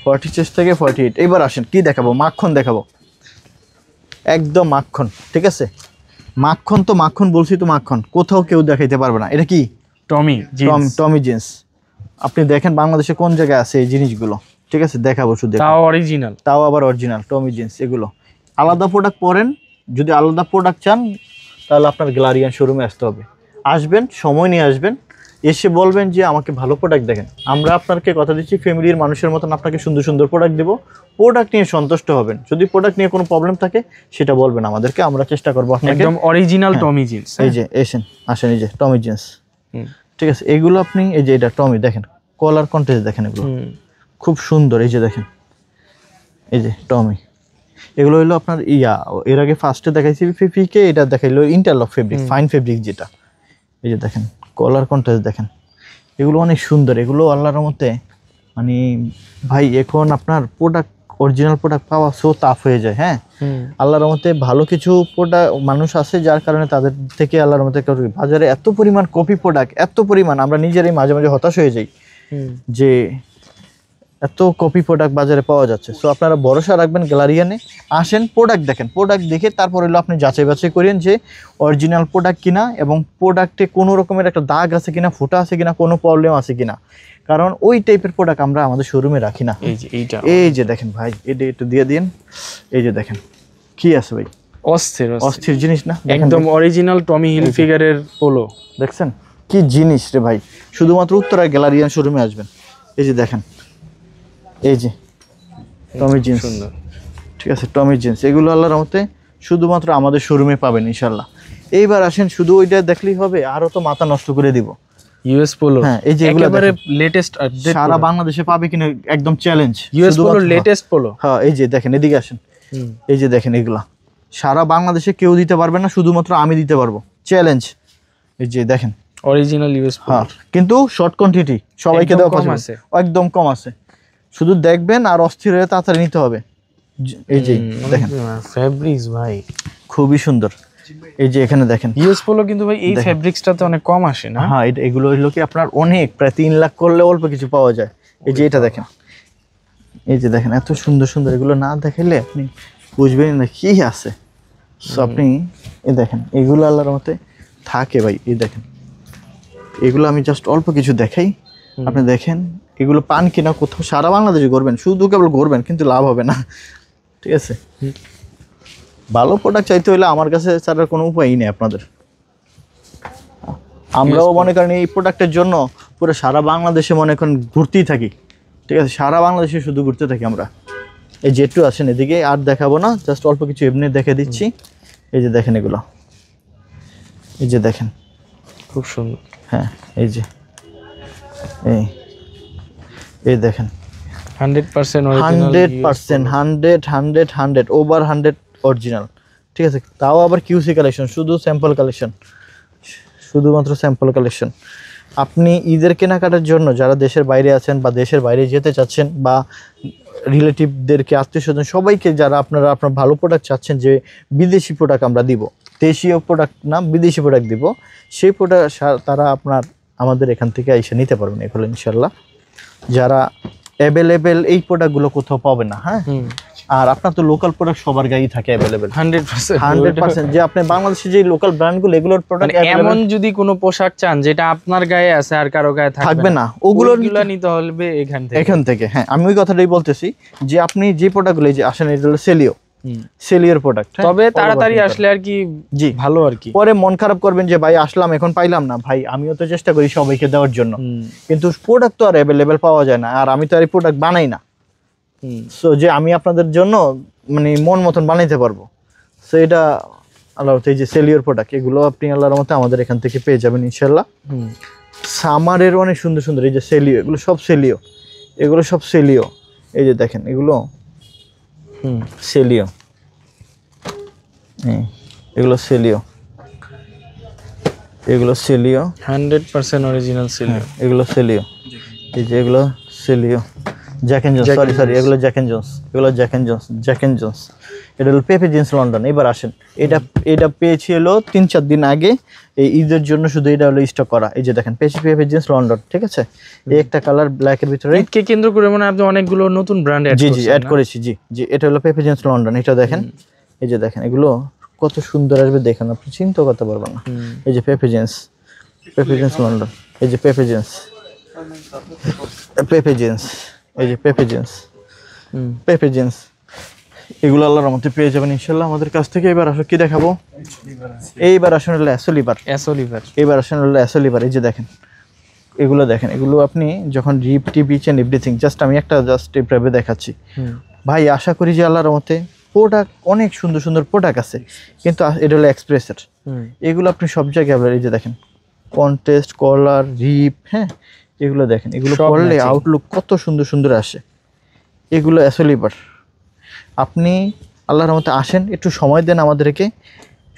40 চেস্ট থেকে 48। এবার আসেন কি দেখাবো, মাখন দেখাবো, একদম মাখন। ঠিক আছে, মাখন তো মাখন বলছি তো, মাখন কোথাও কেউ দেখাইতে পারবে না। এটা কি? টমি জিন্স, টমি জিন্স। আপনি দেখেন বাংলাদেশে কোন জায়গায় আছে এই জিনিসগুলো। ঠিক আছে, দেখাবো শুধু, তাও অরিজিনাল, তাও আবার অরিজিনাল টমি জিন্স। এগুলো আলাদা প্রোডাক্ট পরেন, যদি আলাদা প্রোডাক্ট চান তাহলে আপনার গ্যালারিয়ান শোরুমে আসতে হবে। আসবেন, সময় নিয়ে আসবেন, এসে বলবেন যে আমাকে ভালো প্রোডাক্ট দেখেন। আমরা আপনাকে কথা দিচ্ছি ফ্যামিলির মানুষের মতন আপনাকে সুন্দর সুন্দর প্রোডাক্ট দেবো, প্রোডাক্ট নিয়ে সন্তুষ্ট হবেন। যদি প্রোডাক্ট নিয়ে কোনো প্রবলেম থাকে সেটা বলবেন আমাদেরকে, আমরা চেষ্টা করবো আপনাকে। একদম অরিজিনাল টমি জিন্স। এই যে আসেন, এই যে টমি জিন্স। ঠিক আছে, এগুলো আপনি এই যে এটা টমি দেখেন, কলার কন্টেস্ট দেখেন, এগুলো খুব সুন্দর। এই যে দেখেন, এই যে টমি, এগুলো হলো আপনার এর আগে ফার্স্টে দেখাইছি ফিফিকে, এটা দেখাইলো ইন্টারলক ফেব্রিক, ফাইন ফেব্রিক যেটা। এই যে দেখেন কলার কন্টেস্ট দেখেন, এগুলো অনেক সুন্দর। এগুলো আল্লাহর মতে মানে ভাই এখন আপনার প্রোডাক্ট, অরিজিনাল প্রোডাক্ট পাওয়া সো টাফ হয়ে যায়। হ্যাঁ আল্লাহর মতে ভালো কিছু প্রোডাক্ট মানুষ আছে যার কারণে তাদের থেকে আল্লাহর মতে বাজারে এত পরিমাণ কপি প্রোডাক্ট, এত পরিমাণ আমরা নিজেরাই মাঝে মাঝে হতাশ হয়ে যাই যে এত কপি প্রোডাক্ট বাজারে পাওয়া যাচ্ছে। সো আপনারা ভরসা রাখবেন গ্যালারিয়ানে, আসেন প্রোডাক্ট দেখেন, প্রোডাক্ট দেখে তারপর হলো আপনি যাচাই বাছাই করেন যে অরিজিনাল প্রোডাক্ট কিনা, এবং প্রোডাক্টে কোনো রকমের একটা দাগ আছে কিনা, ফুটা আছে কিনা, কোনো প্রবলেম আছে কিনা, কারণ ওই টাইপের প্রোডাক্ট আমরা আমাদের শোরুমে রাখি না। এই যে দেখেন ভাই, এটা একটু দিয়ে দিন। এই যে দেখেন কি আছে ভাই, অস্থির অস্থির জিনিস না, একদম অরিজিনাল টমি হিলফিগারের পোলো। দেখছেন কি জিনিস রে ভাই, শুধুমাত্র উত্তরা গ্যালারিয়ান শোরুমে আসবেন। এই যে দেখেন, এই যে টমি জিন্স, ঠিক আছে টমি জিন্স, এগুলো আল্লাহর রহমতে শুধুমাত্র আমাদের শোরুমে পাবেন ইনশাআল্লাহ। এইবার আসেন, শুধু ওইটা দেখলেই হবে, আরো তো মাথা নষ্ট করে দিব। ইউএস পোলো, হ্যাঁ এই যে একেবারে লেটেস্ট, সারা বাংলাদেশে পাবে কিনা একদম challenge. US polo latest polo. হ্যাঁ এই যে দেখেন, এদিকে আসেন, এই যে দেখেন এগুলা সারা বাংলাদেশে কেউ দিতে পারবে না, শুধুমাত্র আমি দিতে পারবো, চ্যালেঞ্জ। এই যে দেখেন অরিজিনাল ইউএস পোলো। হ্যাঁ, কিন্তু শর্ট কোয়ান্টিটি, সবাইকে একদম দেওয়া কম possible। আছে। একদম কম আছে, শুধু দেখবেন আর অস্থির হয়ে তাড়াতাড়ি নিতে হবে। এই যে দেখেন ফেব্রিক্স ভাই খুবই সুন্দর। এই যে এখানে দেখেন ইউএস পোলো কিন্তু ভাই এই ফেব্রিক্সটাতে অনেক কম আসে না? হ্যাঁ, এগুলো হইলো কি আপনার অনেক, প্রায় 3 লাখ করলে অল্প কিছু পাওয়া যায়। এই যে এটা দেখেন, এই যে দেখেন এত সুন্দর সুন্দর, এগুলো না দেখাইলে আপনি বুঝবেন না কি আছে। সো আপনি এই দেখেন এগুলো আল্লাহর মতে থাকে ভাই। এই দেখেন এগুলো আমি জাস্ট অল্প কিছু দেখাই, আপনি দেখেন এগুলো পান কিনা কোথাও, সারা বাংলাদেশে ঘুরবেন, শুধু কেবল ঘুরবেন কিন্তু লাভ হবে না, ঠিক আছে? ভালো প্রোডাক্ট চাইতে হলে আমার কাছে ছাড়ার কোনো উপায়ই নেই আপনাদের। আমরাও মনে করেন এই প্রোডাক্টের জন্য পুরো সারা বাংলাদেশে মনে করেন ঘুরতেই থাকি, ঠিক আছে? সারা বাংলাদেশে শুধু ঘুরতে থাকি আমরা। এই যে একটু আসেন এদিকে, আর দেখাবো না, জাস্ট অল্প কিছু এমনি দেখে দিচ্ছি। এই যে দেখেন এগুলো, এই যে দেখেন খুব সুন্দর। হ্যাঁ, এই যে এই দেখেন 100% অরিজিনাল 100% ওভার 100 অরিজিনাল, ঠিক আছে? তাও আবার কিউসি কালেকশন, শুধু স্যাম্পল কালেকশন, শুধুমাত্র স্যাম্পল কালেকশন। আপনি ঈদের কেনাকাটার জন্য যারা দেশের বাইরে আছেন বা দেশের বাইরে যেতে চাচ্ছেন, বা রিলেটিভদেরকে, আত্মীয় স্বজন সবাইকে, যারা আপনার ভালো প্রোডাক্ট চাচ্ছেন যে বিদেশি প্রোডাক্ট আমরা দিব, দেশীয় প্রোডাক্ট না বিদেশি প্রোডাক্ট দিব, সেই প্রোডাক্ট তারা আমাদের এখান থেকে এসে নিতে পারবেন এগুলো ইনশাল্লাহ। যারা অ্যাভেলেবেল এই প্রোডাক্টগুলো কোথাও পাবে না। হ্যাঁ, আর আপনার তো লোকাল প্রোডাক্ট সবার গায়েই থাকে অ্যাভেলেবেল 100%। যে আপনি বাংলাদেশে যে লোকাল ব্র্যান্ডগুলো, এগুলোর প্রোডাক্ট এমন যদি কোনো পোশাক চান যেটা আপনার গায়ে আছে আর কারো গায়ে থাকবে না, ওগুলো নিতে হবে এখান থেকে। হ্যাঁ, আমি ওই কথাটাই বলতেছি যে আপনি যে প্রোডাক্টগুলো যে আসেন, এটা হলো সেলিওর প্রোডাক্ট। তবে তাড়াতাড়ি আসলে আর কি জি ভালো আর কি। পরে মন খারাপ করবেন যে ভাই আসলাম এখন পাইলাম না। ভাই আমিও তো চেষ্টা করি সবাইকে দেওয়ার জন্য, কিন্তু প্রোডাক্ট তো আর অ্যাভেলেবেল পাওয়া যায় না, আর আমি তো আর এই প্রোডাক্ট বানাই না। সো যে আমি আপনাদের জন্য মানে মন মতন বানাইতে পারবো, সো এটা আল্লাহর এই যে সেলিওর প্রোডাক্ট, এগুলো আপনি আল্লাহর মতে আমাদের এখান থেকে পেয়ে যাবেন ইনশাল্লাহ। সামারের অনেক সুন্দর সুন্দর এই যে সেলিও, এগুলো সব সেলিও, এগুলো সব সেলিও। এই যে দেখেন এগুলো সেলিও, এগুলো সেলিও, এগুলো সেলিও 100% অরিজিনাল সেলিও। এগুলো সেলিও, এই যে এগুলো সেলিও, জ্যাক এন্ড জোন্স, সরি এগুলো জ্যাক এন্ড জোন্স, এগুলো জ্যাক এন্ড জোন্স। এটা হলো পেপে জিন্স লন্ডন। এবার আসেন, এটা পেয়েছি হলো 3-4 দিন আগে, এই ঈদের জন্য শুধু এটা হলো স্টক করা। এই যে দেখেন পেপে জিন্স লন্ডন, ঠিক আছে? এই একটা কালার ব্ল্যাকের ভিতরে, ঈদকে কেন্দ্র করে মনে হয় আপনি অনেকগুলো নতুন ব্র্যান্ড অ্যাড করেছি। জি, এটা হলো পেপে জিন্স লন্ডন। এটা দেখেন, এই যে দেখেন এগুলো কত সুন্দর আসবে, দেখেন আপনি চিন্তা করতে পারবেন না। এই যে পেপে জিন্স লন্ডন, এই যে পেপে জিন্স, এই যে পেপে জিন্স, এগুলো আল্লাহর রহমতে পেয়ে যাবেন ইনশাল্লাহ আমাদের কাছ থেকে। এবার আসলে কি দেখাবো, এইবার আসলে হলো অ্যাসোলিভার। এবার আসলে হলো অ্যাসোলিভার। এই যে দেখেন এগুলো, দেখেন এগুলো আপনি যখন রিপ টিপ ইচ এন্ড এভরিথিং, জাস্ট আমি একটা এভাবে দেখাচ্ছি ভাই। আশা করি যে আল্লাহর রহমতে প্রোডাক্ট অনেক সুন্দর সুন্দর প্রোডাক্ট আছে, কিন্তু এটা হলো এক্সপ্রেসের। এগুলো আপনি সব জায়গায় এই যে দেখেন কন্টেস্ট, কলার, রিপ, হ্যাঁ এগুলো দেখেন, এগুলো পরলে আউটলুক কত সুন্দর সুন্দর আসে। এগুলো অ্যাসোলিভার। আপনি আল্লাহর রহমতে আসেন, একটু সময় দেন আমাদেরকে,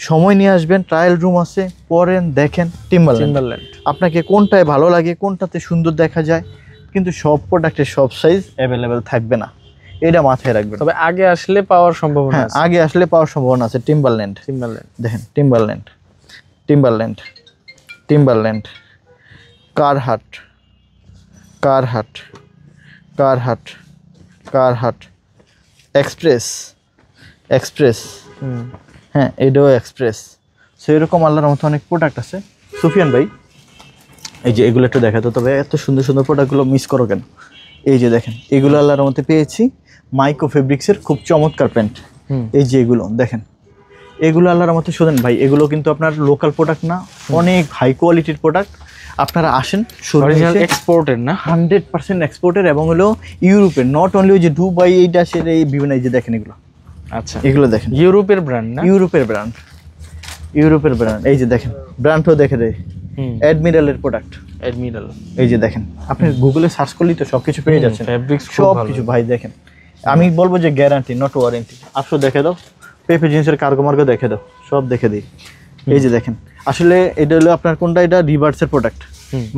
সময় নিয়ে আসবেন, ট্রায়াল রুম আছে, পরেন, দেখেন টিম্বারল্যান্ড আপনাকে কোনটায় ভালো লাগে, কোনটাতে সুন্দর দেখা যায়। কিন্তু সব প্রোডাক্টের সব সাইজ অ্যাভেলেবেল থাকবে না, এটা মাথায় রাখবেন। তবে আগে আসলে পাওয়ার সম্ভাবনা আছে। আগে আসলে পাওয়ার সম্ভাবনা আছে। টিম্বারল্যান্ড দেখেন, টিম্বারল্যান্ড, কারহাট, এক্সপ্রেস, হ্যাঁ এটাও এক্সপ্রেস। সো এরকম আল্লাহর মতো অনেক প্রোডাক্ট আছে। সুফিয়ান ভাই এই যে এগুলো একটু দেখাতো, তবে এত সুন্দর সুন্দর প্রোডাক্টগুলো মিস করো কেন? এই যে দেখেন এগুলো আল্লাহর মতো পেয়েছি, মাইক্রো ফেব্রিক্সের খুব চমৎকার প্যান্ট। এই যে এগুলো দেখেন, এগুলো আল্লাহর মতো শোনেন ভাই, এগুলো কিন্তু আপনার লোকাল প্রোডাক্ট না, অনেক হাই কোয়ালিটির প্রোডাক্ট। আপনারা আসেন, এক্সপোর্টের না, 100% এক্সপোর্টের, এবং হলো ইউরোপের, নট অনলি ওই যে দুবাই এইটা সেটা এই বিভিন্ন। এই যে দেখেন এগুলো, আচ্ছা এগুলো দেখেন ইউরোপের ব্র্যান্ড না, ইউরোপের ব্র্যান্ড। এই যে দেখেন ব্র্যান্ডও দেখে দেয়, অ্যাডমিরালের প্রোডাক্ট, এই যে দেখেন আপনি গুগলে সার্চ করলেই তো সবকিছু পেয়ে যাচ্ছেন, সবকিছু ভাই। দেখেন আমি বলবো যে গ্যারান্টি নট ওয়ারেন্টি। আসো দেখে দাও, পেপে জিন্সের কার্গো মার্গো দেখে দাও, সব দেখে দিই। এই যে দেখেন, আসলে এটা হলো আপনার কোনটা, এটা রিভার্সের প্রোডাক্ট,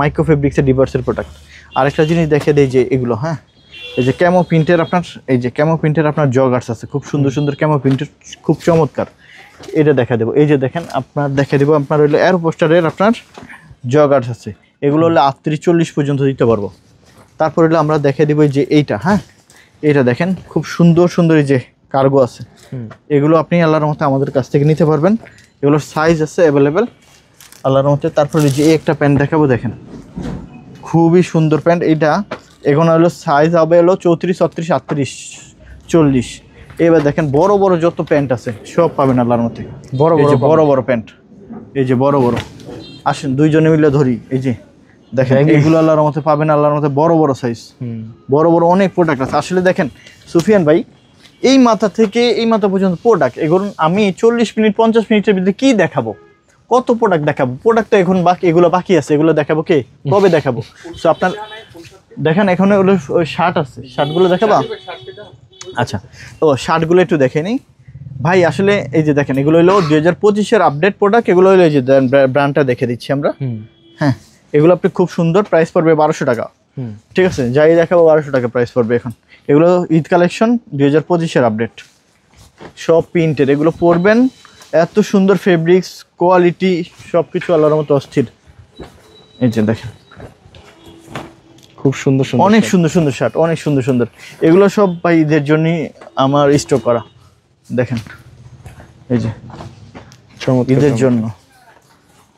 মাইক্রো ফেব্রিক্সের রিভার্সের প্রোডাক্ট। আরেকটা জিনিস দেখে দেই যে এগুলো, হ্যাঁ এই যে ক্যামো প্রিন্টের আপনার, এই যে ক্যামো প্রিন্টের আপনার জগার্স আছে, খুব সুন্দর সুন্দর ক্যামো প্রিন্টের, খুব চমৎকার। এটা দেখা দেবো, এই যে দেখেন আপনার দেখে দেবো, আপনার হলো এয়ারপোস্টারের আপনার জগার্স আছে, এগুলো হলো 38-40 পর্যন্ত দিতে পারবো। তারপর হলো আমরা দেখে দেবো যে এইটা, হ্যাঁ এইটা দেখেন খুব সুন্দর সুন্দর এই যে কার্গো আছে, এগুলো আপনি আল্লাহর মতো আমাদের কাছ থেকে নিতে পারবেন, এগুলোর সাইজ আছে অ্যাভেলেবেল আল্লাহর মতো। তারপরে যে একটা প্যান্ট দেখাবো, দেখেন খুবই সুন্দর প্যান্ট এইটা, এখন হলো সাইজ হবে হলো 34, 36, 38, 40। এবার দেখেন বড় বড় যত প্যান্ট আছে সব পাবেন আল্লাহর মতো, বড় বড় বড় প্যান্ট, এই যে বড় বড়, আসেন দুইজনে মিলে ধরি, এই যে দেখেন এগুলো আল্লাহর মতো পাবেন, আল্লাহর মতো বড় বড় সাইজ, বড় বড় অনেক প্রোডাক্ট আছে। আসলে দেখেন সুফিয়ান ভাই, এই মাথা থেকে এই মাথা পর্যন্ত প্রোডাক্ট, এগুলো আমি 40 মিনিট 50 মিনিটের ভিতরে কি দেখাবো, কত প্রোডাক্ট দেখাবো, প্রোডাক্ট তো এখন বাকি, এগুলো বাকি আছে, এগুলো দেখাবো কে, কবে দেখাবো। সো আপনার দেখেন এখানে ওগুলো শার্ট আছে, শার্টগুলো দেখাবা, আচ্ছা ও শার্টগুলো একটু দেখে নিই ভাই। আসলে এই যে দেখেন এগুলো হলো 2025-এর আপডেট প্রোডাক্ট, এগুলো হলো এই যে ব্র্যান্ডটা দেখে দিচ্ছি আমরা, হ্যাঁ এগুলো আপনি খুব সুন্দর, প্রাইস পড়বে 1200 টাকা, ঠিক আছে যাই দেখাবো 1200 টাকা প্রাইস পড়বে। এখন এগুলো ঈদ কালেকশন 2025-এর আপডেট, সব প্রিন্টের, এগুলো পরবেন, এত সুন্দর ফেব্রিক্স কোয়ালিটি সব কিছু আল্লাহর মতো অস্থির। এই যে দেখেন খুব সুন্দর সুন্দর, অনেক সুন্দর সুন্দর শার্ট, অনেক সুন্দর সুন্দর, এগুলো সব ভাই ঈদের জন্যই আমার স্টক করা, দেখেন এই যে ঈদের জন্য,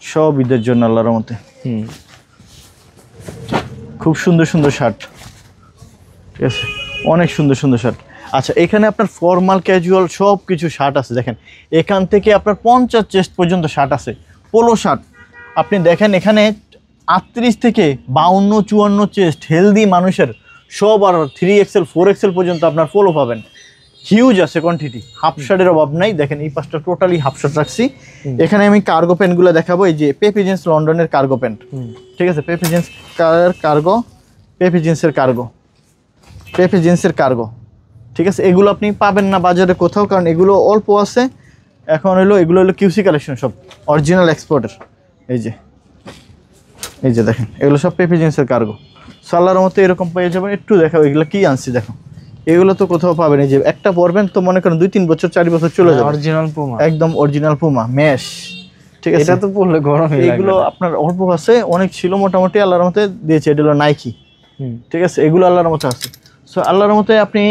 সব ঈদের জন্য আল্লাহর মতে, খুব সুন্দর সুন্দর শার্ট, ঠিক আছে অনেক সুন্দর সুন্দর শার্ট। আচ্ছা এখানে আপনার ফর্মাল ক্যাজুয়াল সব কিছু শার্ট আছে, দেখেন এখান থেকে আপনার 50 চেস্ট পর্যন্ত শার্ট আছে, পোলো শার্ট আপনি দেখেন এখানে 38 থেকে 52, 54 চেস্ট হেলদি মানুষের সব, আর 3XL 4XL পর্যন্ত আপনার পোলো পাবেন, হিউজ আছে কোয়ান্টিটি, হাফ শার্টের অভাব নাই। দেখেন এই পাশটা টোটালি হাফ শার্ট রাখছি। এখানে আমি কার্গো প্যান্টগুলো দেখাবো, এই যে পেপি জিন্স লন্ডনের কার্গো প্যান্ট, ঠিক আছে পেপি জিন্স কার্গো, পেপি জিন্সের কার্গো, পেপি জিন্সের কার্গো, ঠিক আছে এগুলো আপনি পাবেন না বাজারে কোথাও, কারণ এগুলো অল্প আছে। এখন হলো এগুলো হলো কিউসি কালেকশন, সব অরিজিনাল এক্সপোর্টের। এই যে দেখেন এগুলো সব পেপি জিন্সের কার্গো, সালার মতো এরকম পেয়ে যাবেন। একটু দেখাও এগুলো কি আনছি, দেখো এগুলো তো কোথাও পাবেন, এই যে একটা পরবেন তো মনে করেন 2-3 বছর 4 বছর চলে যাবে, অরিজিনাল পুমা, একদম অরিজিনাল পুমা মেশ, ঠিক আছে এটা তো পরলে গরম হয়ে যাবে। এগুলো আপনার অল্প আছে, অনেক ছিল মোটামুটি আল্লাহর মতে দিয়েছে, এটা হলো নাইকি, ঠিক আছে এগুলো আল্লাহর মতে আছে। সো আল্লাহর মতে আপনি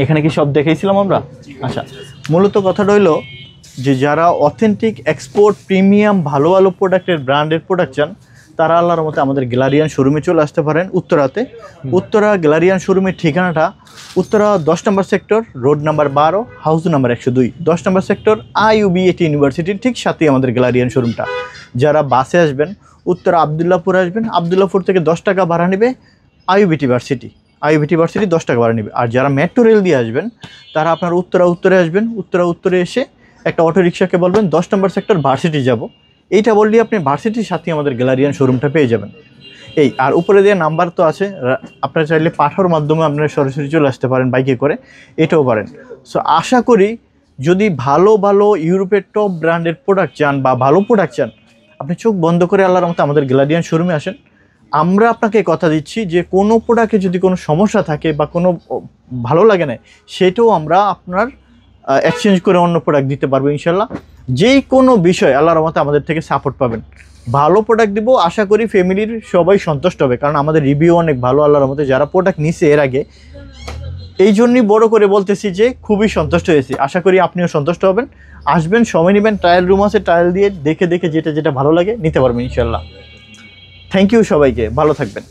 এখানে কি সব দেখাইছিলাম আমরা। আচ্ছা মূলত কথাটা হইলো যে যারা অথেন্টিক এক্সপোর্ট প্রিমিয়াম ভালো ভালো প্রোডাক্টের ব্র্যান্ডের প্রোডাক্ট চান, তারা আল্লাহর মতে আমাদের গ্যালারিয়ান শোরুমে চলে আসতে পারেন উত্তরাতে। উত্তরা গ্যালারিয়ান শোরুমের ঠিকানাটা Uttara 10 number sector, road number 12, house number 102, 10 number sector, IUBAT ইউনিভার্সিটির ঠিক সাথেই আমাদের গ্যালারিয়ান শোরুমটা। যারা বাসে আসবেন উত্তরা আবদুল্লাহপুর আসবেন, আবদুল্লাহপুর থেকে 10 টাকা ভাড়া নেবে IUBAT ভার্সিটি, IUBAT ভার্সিটি 10 টাকা ভাড়া নেবে। আর যারা মেট্রো রেল দিয়ে আসবেন তারা আপনার উত্তরে আসবেন, উত্তরে এসে একটা অটো রিক্সাকে বলবেন 10 নম্বর সেক্টর ভার্সিটি যাব, এইটা বললেই আপনি ভার্সিটির সাথে আমাদের গ্যালারিয়ান শোরুমটা পেয়ে যাবেন। এই আর উপরে দিয়ে নাম্বার তো আছে, আপনারা চাইলে পাঠানোর মাধ্যমে আপনারা সরাসরি চলে আসতে পারেন বাইকে করে, এটাও পারেন। সো আশা করি যদি ভালো ভালো ইউরোপের টপ ব্র্যান্ডের প্রোডাক্ট চান বা ভালো প্রোডাক্ট চান, আপনি চোখ বন্ধ করে আল্লাহর মতো আমাদের গ্যালারিয়ান শোরুমে আসেন। আমরা আপনাকে কথা দিচ্ছি যে কোনো প্রোডাক্টে যদি কোনো সমস্যা থাকে বা কোনো ভালো লাগে না, সেটাও আমরা আপনার এক্সচেঞ্জ করে অন্য প্রোডাক্ট দিতে পারবো ইনশাল্লাহ। যেই কোনো বিষয় আল্লাহর রহমতে আমাদের থেকে সাপোর্ট পাবেন, ভালো প্রোডাক্ট দিব, আশা করি ফ্যামিলির সবাই সন্তুষ্ট হবে, কারণ আমাদের রিভিউ অনেক ভালো আল্লাহর রহমতে। যারা প্রোডাক্ট নিছে এর আগে, এই জন্যই বড় করে বলতেছি যে খুবই সন্তুষ্ট হয়েছি, আশা করি আপনিও সন্তুষ্ট হবেন। আসবেন, সময় নেবেন, ট্রায়াল রুম আছে, ট্রায়াল দিয়ে দেখে যেটা ভালো লাগে নিতে পারবেন ইনশাল্লাহ। থ্যাংক ইউ সবাইকে, ভালো থাকবেন।